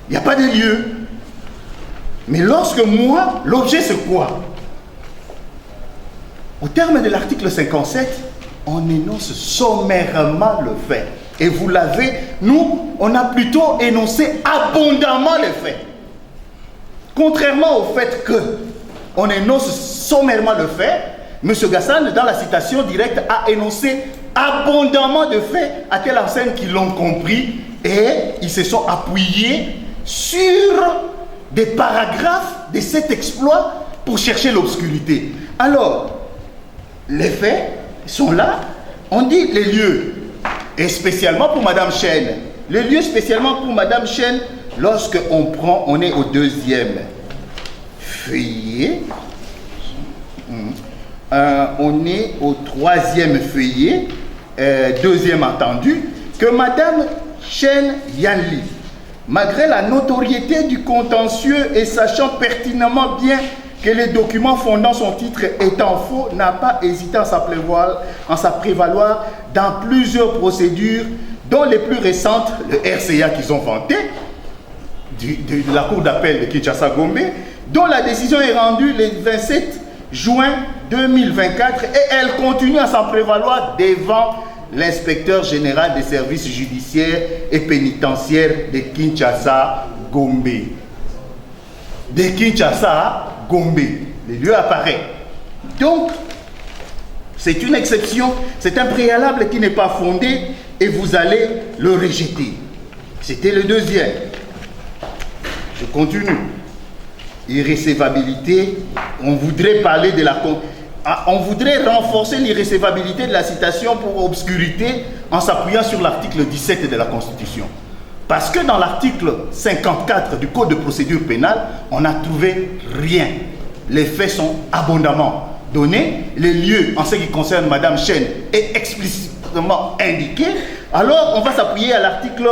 il n'y a pas de lieu. Mais lorsque moi, l'objet c'est quoi? Au terme de l'article 57, on énonce sommairement le fait. Et vous l'avez, nous, on a plutôt énoncé abondamment les faits. Contrairement au fait qu'on énonce sommairement le fait, M. Gassane, dans la citation directe, a énoncé abondamment de faits à telle enseigne qu'ils l'ont compris et ils se sont appuyés sur des paragraphes de cet exploit pour chercher l'obscurité. Alors, les faits sont là. On dit les lieux, et spécialement pour Madame Chen. Les lieux spécialement pour Madame Chen, lorsque on est au deuxième feuillet, on est au troisième feuillet, deuxième entendu, que Madame Chen Yanli, malgré la notoriété du contentieux et sachant pertinemment bien que les documents fondant son titre étant faux, n'a pas hésité en sa prévaloir dans plusieurs procédures, dont les plus récentes, le RCA qu'ils ont vanté, de la Cour d'appel de Kinshasa-Gombe, dont la décision est rendue le 27 juin 2024 et elle continue à s'en prévaloir devant l'inspecteur général des services judiciaires et pénitentiaires de Kinshasa-Gombe. De Kinshasa-Gombe. Le lieu apparaît. Donc, c'est une exception, c'est un préalable qui n'est pas fondé et vous allez le rejeter. C'était le deuxième. Je continue. Irrécevabilité, on voudrait parler de la... On voudrait renforcer l'irrécevabilité de la citation pour obscurité en s'appuyant sur l'article 17 de la Constitution. Parce que dans l'article 54 du Code de procédure pénale, on n'a trouvé rien. Les faits sont abondamment donnés. Les lieux, en ce qui concerne Madame Chen, est explicitement indiqué. Alors, on va s'appuyer à l'article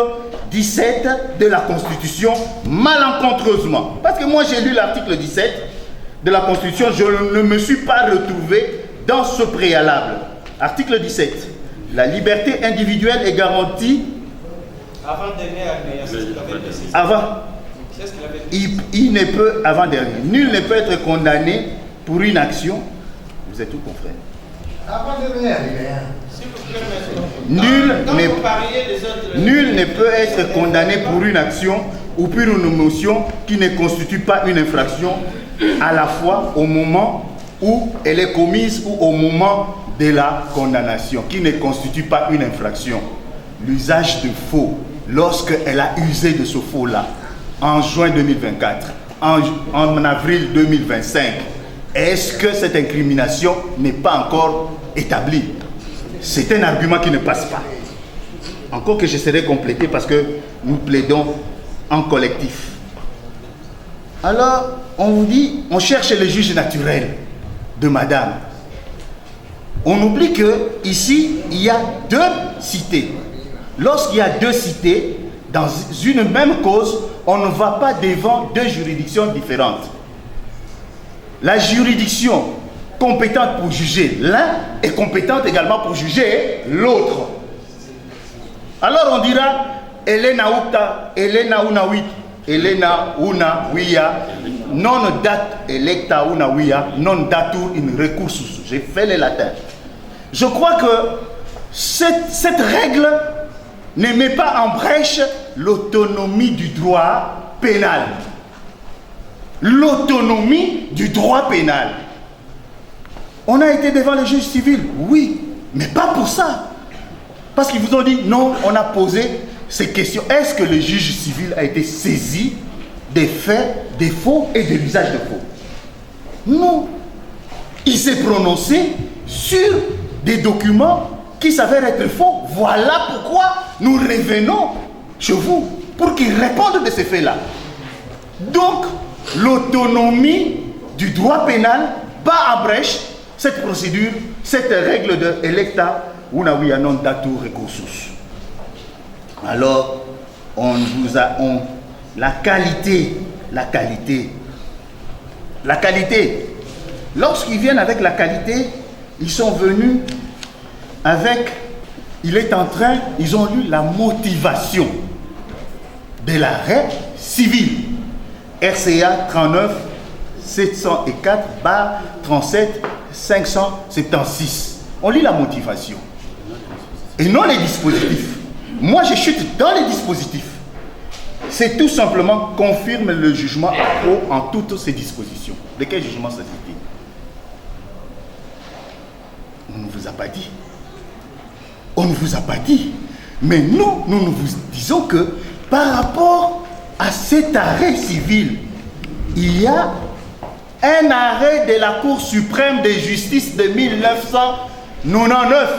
17 de la Constitution malencontreusement. Parce que moi, j'ai lu l'article 17 de la Constitution, je ne me suis pas retrouvé dans ce préalable. Article 17. La liberté individuelle est garantie. Il ne peut, avant-dernier, nul ne peut être condamné pour une action. Vous êtes où, confrère? Nul ne peut être condamné pour une action ou pour une motion qui ne constitue pas une infraction à la fois au moment où elle est commise ou au moment de la condamnation, qui ne constitue pas une infraction. L'usage de faux, lorsqu'elle a usé de ce faux-là, en juin 2024, en avril 2025, est-ce que cette incrimination n'est pas encore établie? C'est un argument qui ne passe pas. Encore que je serai complété parce que nous plaidons en collectif. Alors, on vous dit, on cherche le juge naturel de madame. On oublie que ici, il y a deux cités. Lorsqu'il y a deux cités, dans une même cause, on ne va pas devant deux juridictions différentes. La juridiction compétente pour juger l'un est compétente également pour juger l'autre. Alors on dira, Elena Ukta, Elena Unawit, Elena Unawia, non dat electa Unawia, non datur in recursus. J'ai fait le latin. Je crois que cette règle ne met pas en brèche l'autonomie du droit pénal. L'autonomie du droit pénal. On a été devant les juges civils, oui, mais pas pour ça. Parce qu'ils vous ont dit, non, on a posé ces questions. Est-ce que le juge civil a été saisi des faits, des faux et de l'usage de faux? Non. Il s'est prononcé sur des documents qui s'avèrent être faux. Voilà pourquoi nous revenons chez vous, pour qu'ils répondent de ces faits-là. Donc, l'autonomie du droit pénal bat en brèche cette procédure, cette règle de electa unawia non datur recursus. Alors, la qualité. Lorsqu'ils viennent avec la qualité, ils sont venus avec, ils ont lu la motivation de l'arrêt civil. RCA 39 704 37 576. On lit la motivation et non les dispositifs. Moi, je chute dans les dispositifs. C'est tout simplement confirme le jugement en toutes ces dispositions. De quel jugement s'agit-il? On ne vous a pas dit. On ne vous a pas dit. Mais nous vous disons que par rapport à cet arrêt civil, il y a un arrêt de la Cour suprême de justice de 1999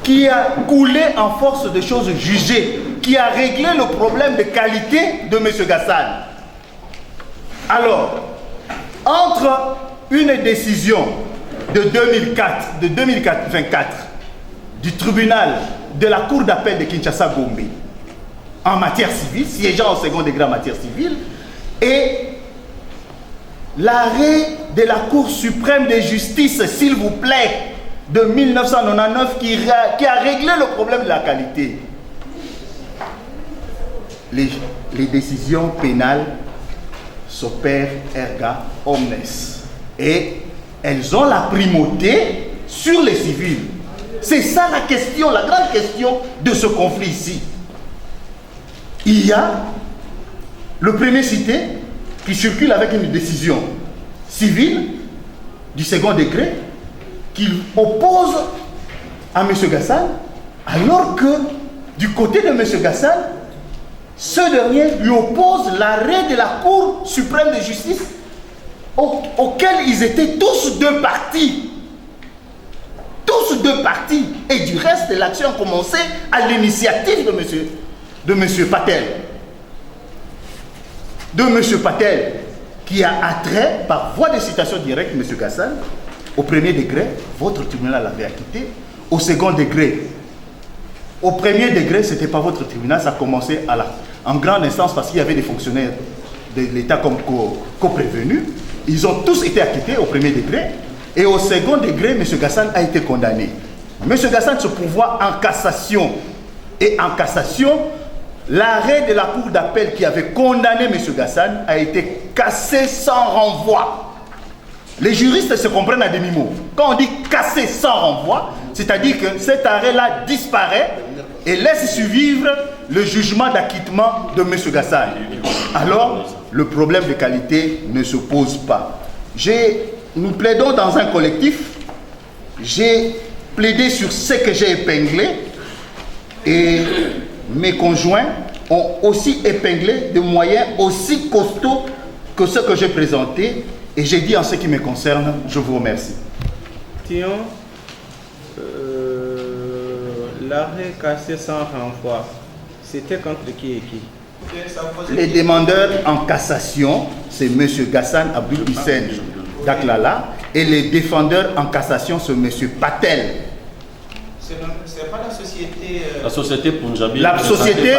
qui a coulé en force de choses jugées, qui a réglé le problème de qualité de M. Gassane. Alors, entre une décision de 2024 du tribunal de la Cour d'appel de Kinshasa-Gombe en matière civile, siégeant au second degré en matière civile, et l'arrêt de la Cour suprême de justice, s'il vous plaît, de 1999 qui a réglé le problème de la qualité. les décisions pénales s'opèrent erga omnes. Et elles ont la primauté sur les civils. C'est ça la question, la grande question de ce conflit ici. Il y a le premier cité qui circule avec une décision civile du second degré qu'il oppose à M. Gassane, alors que du côté de M. Gassane, ce dernier lui oppose l'arrêt de la Cour suprême de justice auquel ils étaient tous deux partis. Tous deux partis. Et du reste, l'action a commencé à l'initiative de M. Patel. De M. Patel, qui a attrait par voie de citation directe M. Gassane. Au premier degré, votre tribunal l'avait acquitté. Au second degré, au premier degré, ce n'était pas votre tribunal, ça a commencé en grande instance parce qu'il y avait des fonctionnaires de l'État comme co-prévenus. Ils ont tous été acquittés au premier degré. Et au second degré, M. Gassane a été condamné. M. Gassane se pourvoit en cassation. Et en cassation, l'arrêt de la Cour d'appel qui avait condamné M. Gassane a été cassé sans renvoi. Les juristes se comprennent à demi-mot. Quand on dit cassé sans renvoi, c'est-à-dire que cet arrêt-là disparaît et laisse survivre le jugement d'acquittement de M. Gassane. Alors, le problème de qualité ne se pose pas. Nous plaidons dans un collectif. J'ai plaidé sur ce que j'ai épinglé et mes conjoints ont aussi épinglé des moyens aussi costauds que ceux que j'ai présentés. Et j'ai dit en ce qui me concerne, je vous remercie. L'arrêt cassé sans renvoi, c'était contre qui et qui? Les demandeurs en cassation, c'est M. Gassane Abdul Hussein Daklala, et les défendeurs en cassation, c'est M. Patel. C'est pas la société... La société Punjabi, la société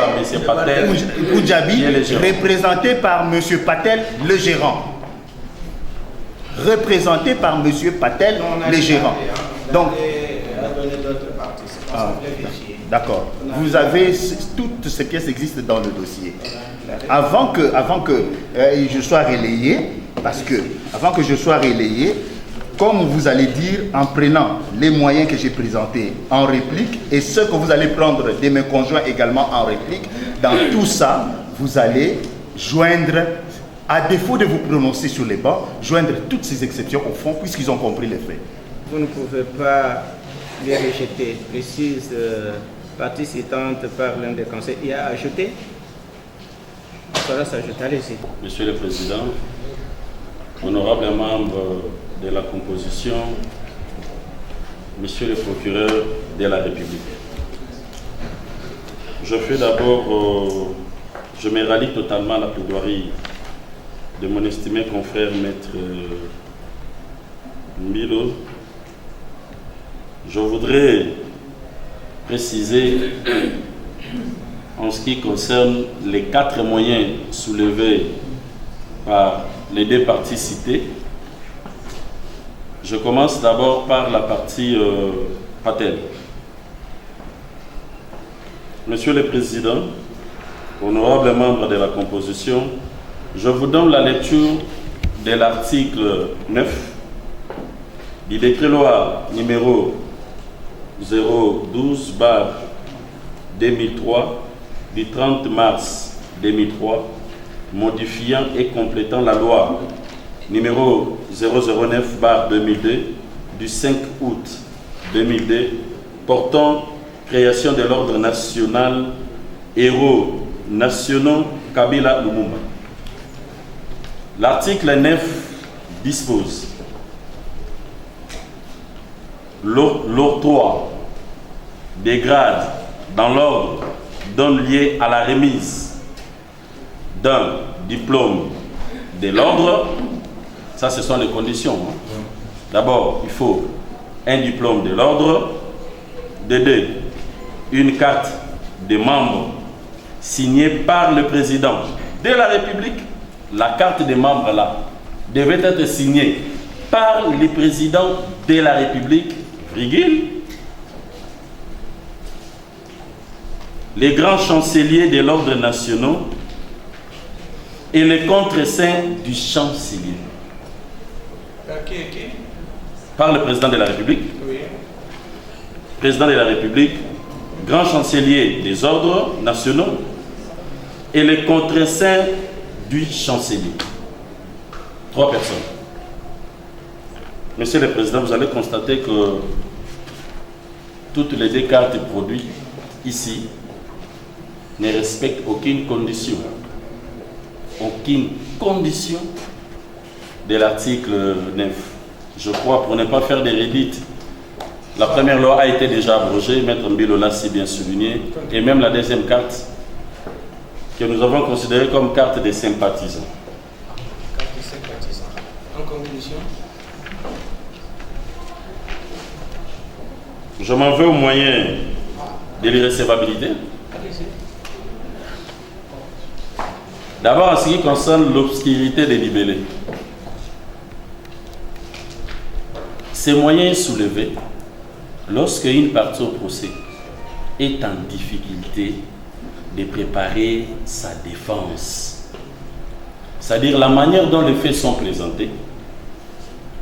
Punjabi, représentée par M. Patel, le gérant. Représenté par M. Patel, le gérant. Donc, d'accord. Vous avez toutes ces pièces existent dans le dossier. Avant que je sois relayé, parce que avant que je sois relayé, comme vous allez dire, en prenant les moyens que j'ai présentés en réplique et ceux que vous allez prendre de mes conjoints également en réplique, dans tout ça, vous allez joindre, à défaut de vous prononcer sur les bancs, joindre toutes ces exceptions au fond, puisqu'ils ont compris les faits. Vous ne pouvez pas les rejeter, précise partie citante par l'un des conseils. Il a ajouté, ça va s'ajouter, allez-y. Monsieur le Président, honorables membres de la composition, Monsieur le procureur de la République. Je fais d'abord, je me rallie totalement à la plaidoirie de mon estimé confrère Maître Milo. Je voudrais préciser en ce qui concerne les 4 moyens soulevés par les 2 parties citées. Je commence d'abord par la partie Patel. Monsieur le Président, honorables membres de la composition, je vous donne la lecture de l'article 9 du décret-loi numéro 012/2003 du 30 mars 2003, modifiant et complétant la loi numéro 009/2002 du 5 août 2002 portant création de l'ordre national héros nationaux Kabila Lumumba. L'article 9 dispose l'octroi des grades dans l'ordre donne lieu à la remise d'un diplôme de l'ordre. Ça, ce sont les conditions. D'abord, il faut un diplôme de l'ordre. De 2, une carte de membre signée par le président de la République. La carte de membre là devait être signée par le président de la République, virgule. les grands chanceliers de l'ordre national et les contre-saints du chancelier. Par le président de la République. Oui. Président de la République, grand chancelier des ordres nationaux et les contre-saints du chancelier. 3 personnes. Monsieur le Président, vous allez constater que toutes les 2 cartes produites ici ne respectent aucune condition. Aucune condition de l'article 9. Je crois, pour ne pas faire des redites, la première loi a été déjà abrogée, Maître Mbilo l'a si bien souligné, et même la deuxième carte, que nous avons considérée comme carte des sympathisants. Carte des sympathisants. En conclusion, je m'en veux au moyen de l'irrécevabilité. D'abord, en ce qui concerne l'obscurité des libellés. Ces moyens soulevés lorsque une partie au procès est en difficulté de préparer sa défense. C'est-à-dire la manière dont les faits sont présentés,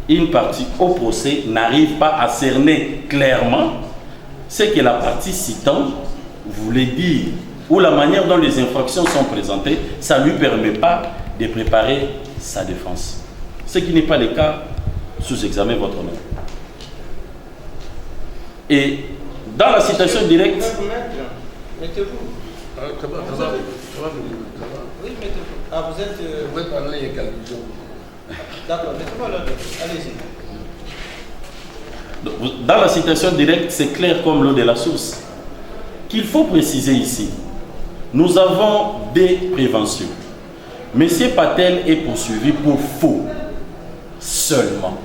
une partie au procès n'arrive pas à cerner clairement ce que la partie citante voulait dire, ou la manière dont les infractions sont présentées, ça ne lui permet pas de préparer sa défense. Ce qui n'est pas le cas sous examen votre honneur. Et dans la citation directe... Mettez-vous. Ça va. Oui, mettez-vous. Ah, vous êtes... Vous pouvez parler, il y a quelques jours. D'accord, mettez-vous là. Allez-y. Dans la citation directe, c'est clair comme l'eau de la source. Qu'il faut préciser ici, nous avons des préventions. Monsieur Patel est poursuivi pour faux seulement.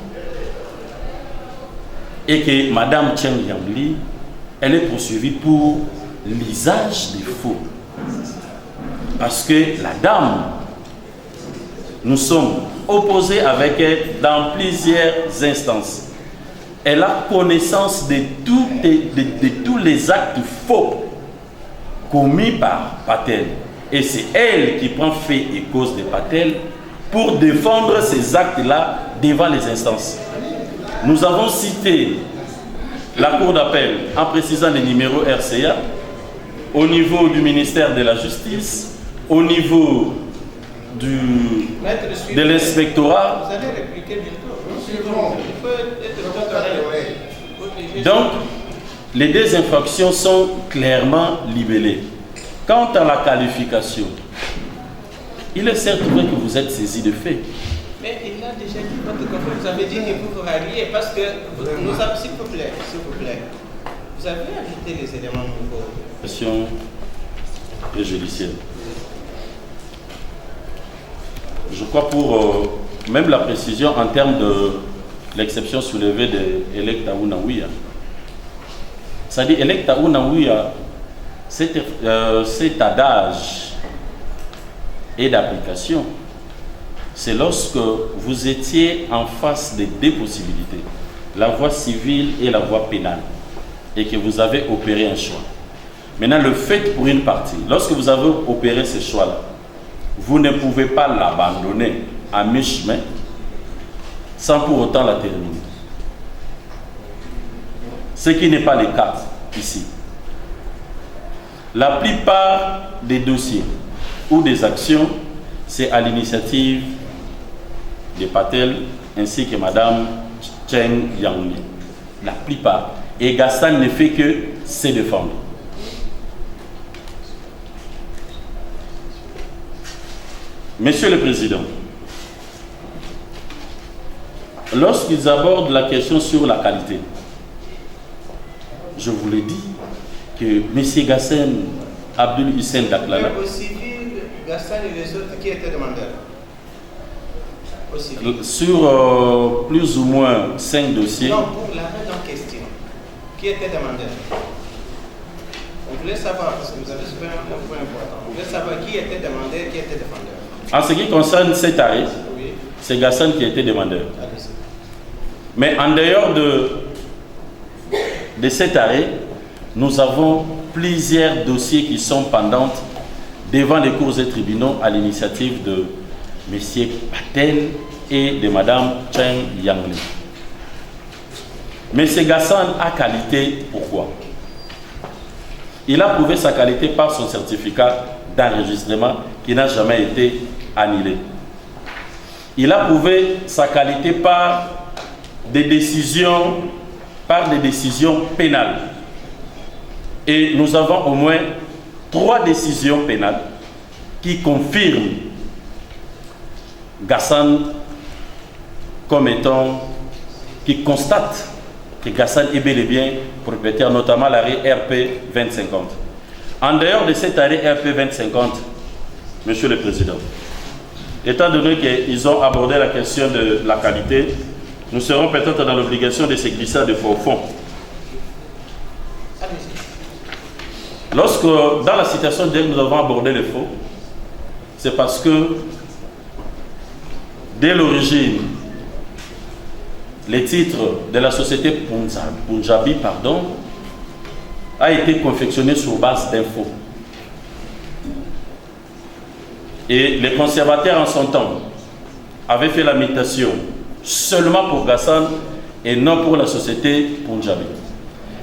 Et que Madame Cheng Yangli, elle est poursuivie pour l'usage des faux. Parce que la dame, nous sommes opposés avec elle dans plusieurs instances. Elle a connaissance de tous les actes faux commis par Patel. Et c'est elle qui prend fait et cause de Patel pour défendre ces actes-là devant les instances. Nous avons cité la Cour d'appel en précisant les numéros RCA au niveau du ministère de la Justice, au niveau de l'inspectorat. Vous allez répliquer bientôt. Donc, les 2 infractions sont clairement libellées. Quant à la qualification, il est certes vrai que vous êtes saisi de fait. Mais il a déjà dit, votre confrère, vous avez dit que vous vous ralliez parce que nous avons, s'il vous plaît, vous avez ajouté les éléments nouveaux. Et judiciaire. Je crois pour même la précision en termes de l'exception soulevée de Electa Ounawia. C'est-à-dire Electa Ounawia, cet adage et d'application, c'est lorsque vous étiez en face de 2 possibilités, la voie civile et la voie pénale, et que vous avez opéré un choix. Maintenant, le fait pour une partie, lorsque vous avez opéré ce choix-là, vous ne pouvez pas l'abandonner à mi-chemin sans pour autant la terminer. Ce qui n'est pas le cas ici. La plupart des dossiers ou des actions, c'est à l'initiative de Patel ainsi que Madame Cheng Yangli. La plupart. Et Gassan ne fait que se défendre. Monsieur le Président, lorsqu'ils abordent la question sur la qualité, je vous l'ai dit que M. Gassan Abdul Hussein Daklala, Au civil, Gassan et les autres qui étaient demandeurs. Au civil. sur plus ou moins 5 dossiers. Non, pour l'arrêt en question, qui était demandeur. On voulait savoir, parce que vous avez soulevé un point important, on voulait savoir qui était demandeur et qui était défendeur. En ce qui concerne cet arrêt, Oui. c'est Gassan qui était demandeur. Allez-y. Mais en dehors de cet arrêt, nous avons plusieurs dossiers qui sont pendants devant les cours et tribunaux à l'initiative de M. Patel et de Mme Cheng Yangli. M. Gassan a qualité, pourquoi? Il a prouvé sa qualité par son certificat d'enregistrement qui n'a jamais été annulé. Il a prouvé sa qualité par des décisions pénales. Et nous avons au moins 3 décisions pénales qui confirment Gassan comme étant, qui constate que Gassan est bel et bien propriétaire, notamment l'arrêt RP 2050. En dehors de cet arrêt RP 2050, Monsieur le Président, étant donné qu'ils ont abordé la question de la qualité, nous serons peut-être dans l'obligation de se glisser de faux fond. Lorsque, dans la citation dès que nous avons abordé le faux, c'est parce que, dès l'origine, le titre de la société Punjabi a été confectionné sur base d'infos. Et les conservateurs en son temps avaient fait la mutation seulement pour Gassan et non pour la société Punjabi.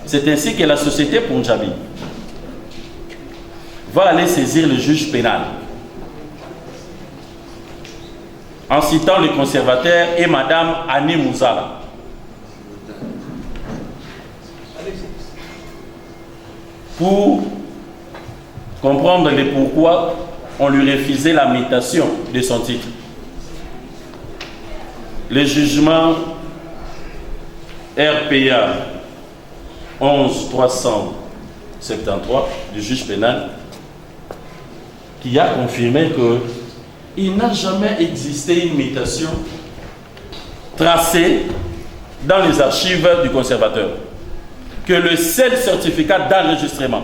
C'est ainsi que la société Punjabi va aller saisir le juge pénal en citant le conservateur et Madame Annie Mouzala. Pour comprendre le pourquoi on lui refusait la mutation de son titre. Le jugement RPA 11373 du juge pénal qui a confirmé qu'il n'a jamais existé une mutation tracée dans les archives du conservateur, que le seul certificat d'enregistrement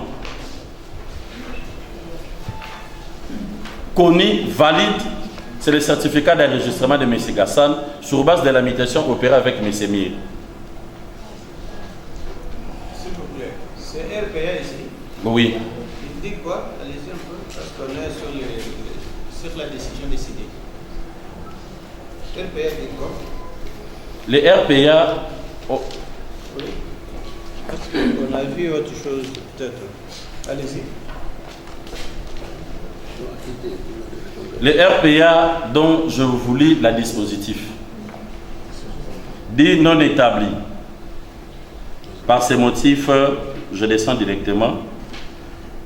connu, valide, c'est le certificat d'enregistrement de M. Gassan sur base de la mutation opérée avec M. Mir. S'il vous plaît, c'est RPA ici. Oui. Il dit quoi? Allez-y un peu, parce qu'on est sur la décision décidée. RPA dit quoi? Les RPA... Oh. Oui. Parce qu'on a vu autre chose, peut-être. Allez-y. Les RPA dont je vous lis la dispositif dit non établi. Par ces motifs, je descends directement.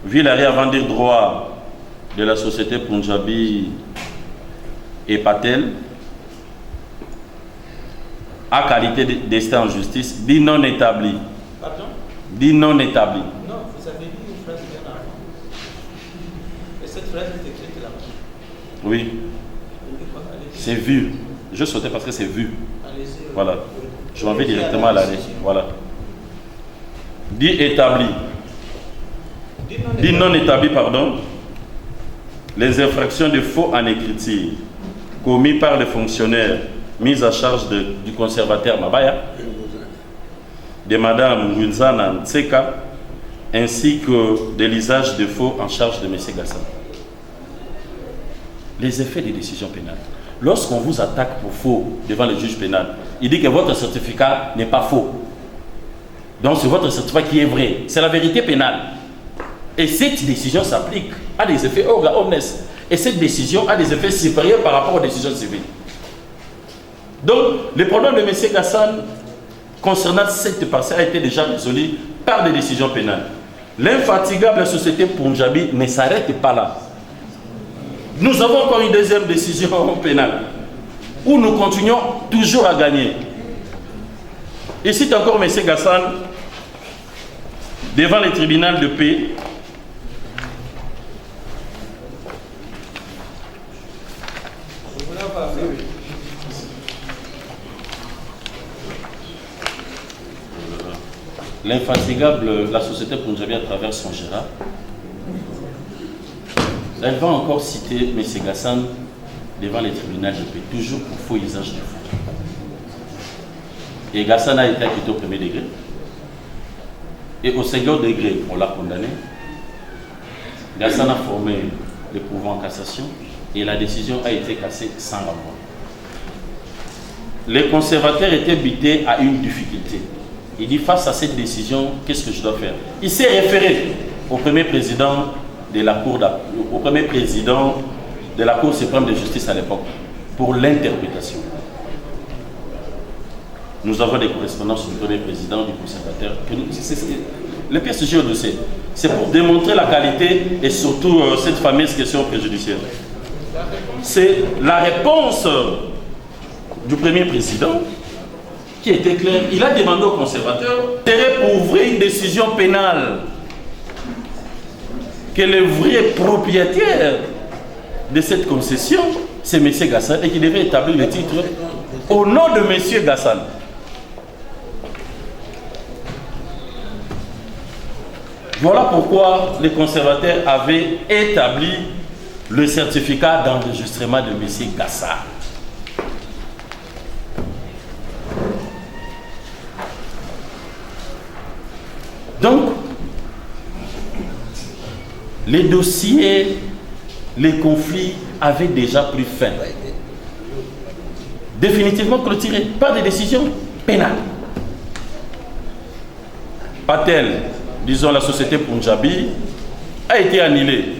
Vu l'arrêt avant dire droit de la société Punjabi et Patel, à qualité d'estat en justice, dit non établi. Pardon? Dit non établi. Non, vous avez dit une phrase bien avant. Et cette phrase est écrite là. Oui. C'est vu. Je sautais parce que c'est vu. Voilà. Je m'en vais directement à l'arrêt. Voilà. Dit établi. Dit non établi, pardon. Les infractions de faux en écriture commis par les fonctionnaires mis à charge du conservateur Mabaya, de Mme Wilzana Tseka, ainsi que de l'usage de faux en charge de M. Gassan. Les effets des décisions pénales. Lorsqu'on vous attaque pour faux devant le juge pénal, il dit que votre certificat n'est pas faux. Donc c'est votre certificat qui est vrai. C'est la vérité pénale. Et cette décision s'applique à des effets orga omnes. Et cette décision a des effets supérieurs par rapport aux décisions civiles. Donc le problème de M. Gassan concernant cette parcelle a été déjà résolu par des décisions pénales. L'infatigable société Punjabi ne s'arrête pas là. Nous avons encore une deuxième décision pénale où nous continuons toujours à gagner. Et c'est encore M. Gassan devant le tribunal de paix l'infatigable, la société Punjabi à travers son gérard, elle va encore citer M. Gassan devant les tribunaux de paix, toujours pour faux usage de faux. Et Gassan a été acquitté au premier degré. Et au second degré, on l'a condamné. Gassan a formé le pourvoi en cassation et la décision a été cassée sans renvoi. Les conservateurs étaient butés à une difficulté. Il dit face à cette décision, qu'est-ce que je dois faire? Il s'est référé au premier président de la Cour suprême de justice à l'époque pour l'interprétation. Nous avons des correspondances du premier président du conservateur. Le pire sujet au dossier, c'est pour démontrer la qualité et surtout cette fameuse question préjudicielle. C'est la réponse du premier président qui était claire. Il a demandé aux conservateurs pour ouvrir une décision pénale que le vrai propriétaire de cette concession, c'est M. Gassan et qui devait établir le titre au nom de M. Gassan. Voilà pourquoi les conservateurs avaient établi le certificat d'enregistrement de M. Gassan. Donc, les dossiers, les conflits avaient déjà pris fin. Définitivement clôturés par des décisions pénales. Patel, disons la société Punjabi, a été annulée.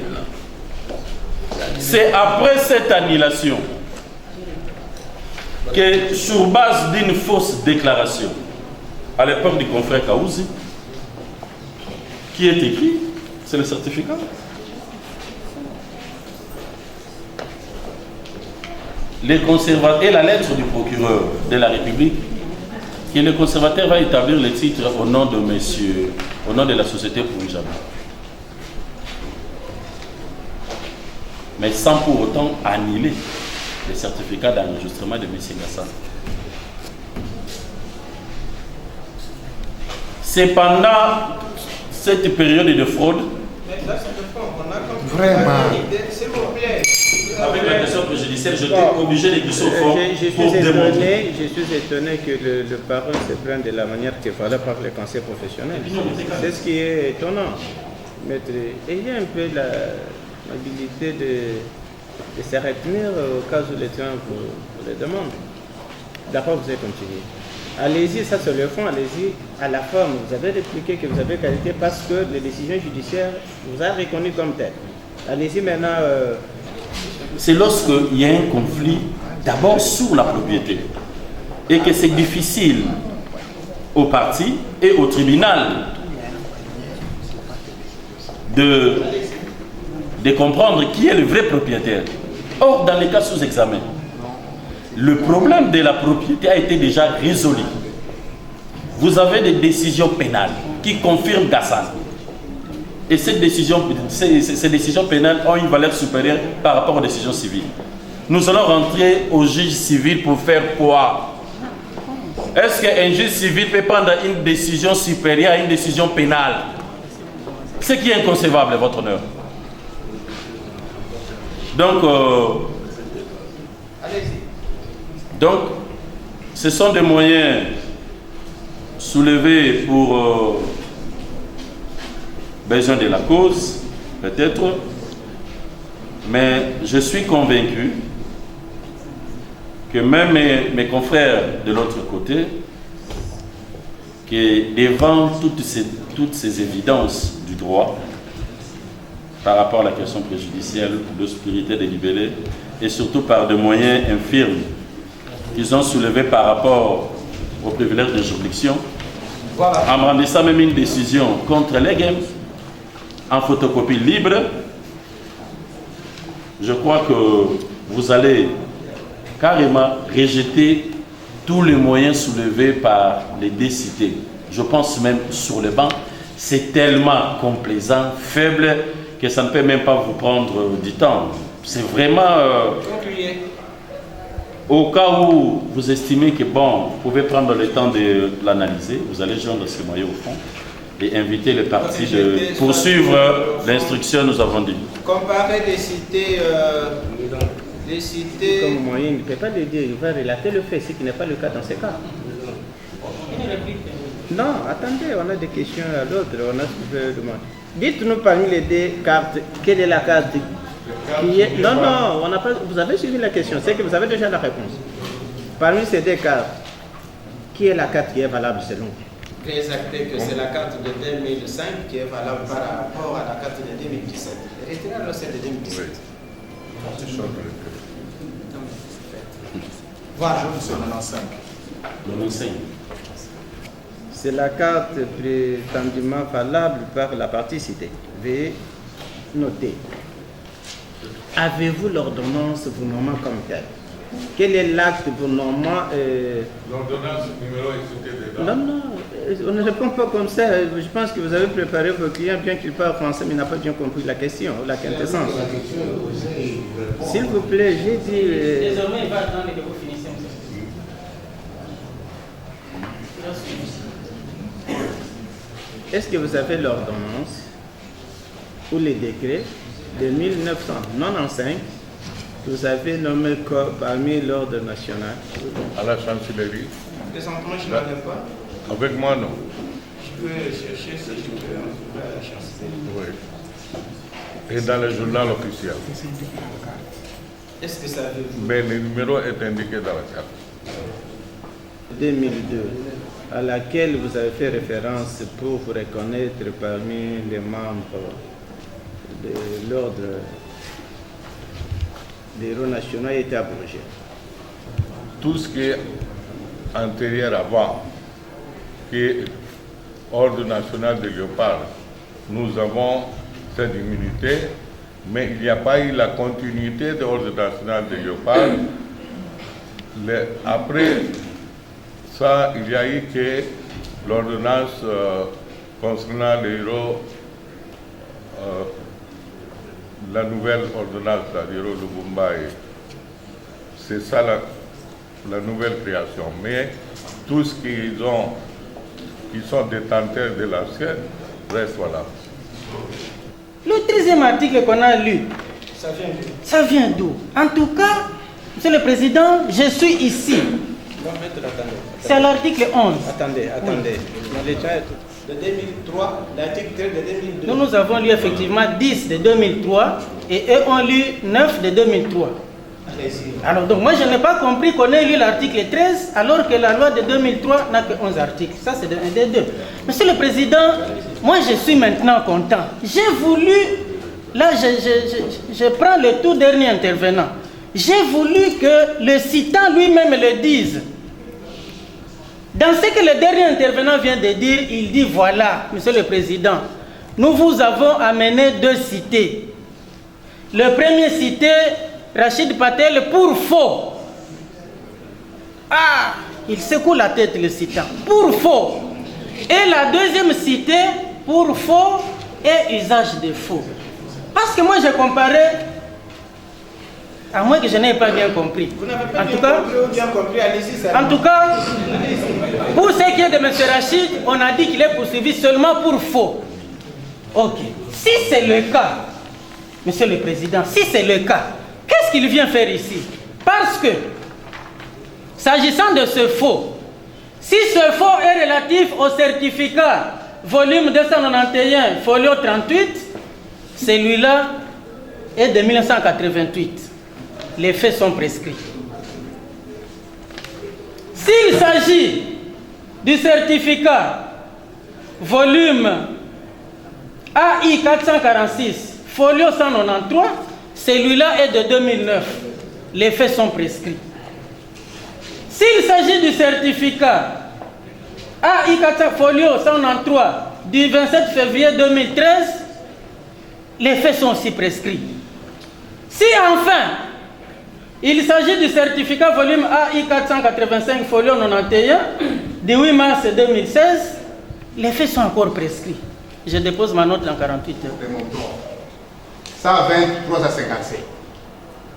C'est après cette annulation que, sur base d'une fausse déclaration, à l'époque du confrère Kaouzi, qui est écrit, c'est le certificat. Les conservateurs et la lettre du procureur de la République, que le conservateur va établir le titre au nom de monsieur, au nom de la société Punjabi. Mais sans pour autant annuler le certificat d'enregistrement de M. Gassan. C'est pendant cette période de fraude. Vraiment. S'il vous plaît. Avec la question préjudicielle, j'étais obligé de glisser au fond pour démontrer. Je suis étonné que le parent se prenne de la manière qu'il fallait par le conseil professionnel. C'est ce qui est étonnant. Maître, ayez un peu l'habilité de se retenir au cas où les gens vous le demandent. D'abord, vous allez continuer. Allez-y, ça c'est le fond, allez-y à la forme. Vous avez répliqué que vous avez qualité parce que les décisions judiciaires vous a reconnu comme tel. Allez-y maintenant. C'est lorsqu'il y a un conflit, d'abord sur la propriété, et que c'est difficile au parti et au tribunal de comprendre qui est le vrai propriétaire. Or, dans les cas sous examen, le problème de la propriété a été déjà résolu. Vous avez des décisions pénales qui confirment Gassan. Et ces décisions pénales ont une valeur supérieure par rapport aux décisions civiles. Nous allons rentrer au juge civil pour faire quoi? Est-ce qu'un juge civil peut prendre une décision supérieure à une décision pénale? Ce qui est inconcevable, votre honneur. Donc, ce sont des moyens soulevés pour besoin de la cause, peut-être, mais je suis convaincu que même mes confrères de l'autre côté, que devant toutes ces évidences du droit, par rapport à la question préjudicielle, l'obscurité délibérée, et surtout par des moyens infirmes qu'ils ont soulevés par rapport au privilège de juridiction, en brandissant même une décision contre les games, en photocopie libre, je crois que vous allez carrément rejeter tous les moyens soulevés par les deux cités. Je pense même sur le banc, c'est tellement complaisant, faible, que ça ne peut même pas vous prendre du temps. C'est vraiment... au cas où vous estimez que bon, vous pouvez prendre le temps de l'analyser, vous allez joindre ce moyen au fond et inviter les parties de poursuivre l'instruction, nous avons dit. Comparer des cités comme moyen, il ne peut pas le dire, il va relater le fait, ce qui n'est pas le cas dans ces cas. Non, attendez, on a des questions à l'autre, on a ce que je demande. Dites-nous parmi les deux cartes, quelle est la carte qui est... Non, non, on n'a pas... vous avez suivi la question, c'est que vous avez déjà la réponse. Parmi ces deux cartes, qui est la carte qui est valable selon vous? Très acté que c'est la carte de 2005 qui est valable par rapport à la carte de 2017. Retirez alors celle de 2017. Voilà. 95. C'est la carte prétendument valable par la partie citée. Veuillez noter. Avez-vous l'ordonnance vous nommant comme telle? Quel est l'acte vous nommant L'ordonnance numéro est cité dedans. Non, non, on ne répond pas comme ça. Je pense que vous avez préparé vos clients, bien qu'il parle français, mais il n'a pas bien compris la question, la quintessence. S'il vous plaît, j'ai dit... Désormais, il va attendre que vous finissiez. Est-ce que vous avez l'ordonnance ou les décrets de 1995 que vous avez nommé parmi l'ordre national? À la chancellerie. Présentement, je n'en ai pas. Avec moi, non. Je peux chercher si je peux à la chancellerie. Oui. Et dans le journal officiel. Est-ce que ça veut dire? Mais le numéro est indiqué dans la carte. 2002, à laquelle vous avez fait référence pour vous reconnaître parmi les membres de l'ordre des héros nationaux a été abrogé. Tout ce qui est antérieur avant, qui est ordre national de Léopard, nous avons cette immunité, mais il n'y a pas eu la continuité de l'ordre national de Léopard. Après ça, il y a eu que l'ordonnance concernant les héros, la nouvelle ordonnance, c'est-à-dire Lubumba, c'est ça la nouvelle création. Mais tout ce qui sont détenteurs de l'ancienne reste valable. Le 13e article qu'on a lu, ça vient d'où? En tout cas, Monsieur le Président, je suis ici. C'est à l'article 11. Attendez. Oui. De 2003, l'article 13 de 2002. Nous avons lu effectivement 10 de 2003 et eux ont lu 9 de 2003. Alors donc moi je n'ai pas compris qu'on ait lu l'article 13 alors que la loi de 2003 n'a que 11 articles. Ça c'est un des deux. Monsieur le Président, moi je suis maintenant content. J'ai voulu, là je prends le tout dernier intervenant. J'ai voulu que le citant lui-même le dise. Dans ce que le dernier intervenant vient de dire, il dit voilà, Monsieur le Président, nous vous avons amené deux cités. Le premier cité, Rachid Patel, pour faux. Ah, il secoue la tête le citant. Pour faux. Et la deuxième cité, pour faux et usage de faux. Parce que moi j'ai comparé, à moins que je n'ai pas bien compris. Vous n'avez pas bien compris, allez-y. En tout cas, pour ce qui est de M. Rachid, on a dit qu'il est poursuivi seulement pour faux. Ok. Si c'est le cas, Monsieur le Président, si c'est le cas, qu'est-ce qu'il vient faire ici? Parce que, s'agissant de ce faux, si ce faux est relatif au certificat volume 291, folio 38, celui-là est de 1988. Les faits sont prescrits. S'il s'agit du certificat volume AI 446, folio 193, celui-là est de 2009. Les faits sont prescrits. S'il s'agit du certificat AI 400, folio 193 du 27 février 2013, les faits sont aussi prescrits. Si enfin, il s'agit du certificat volume AI 485 folio 91 du 8 mars 2016, les faits sont encore prescrits. Je dépose ma note dans 48 heures. 123 à 57.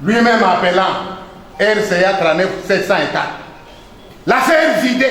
Lui-même appelant RCA 39 704. La CRJD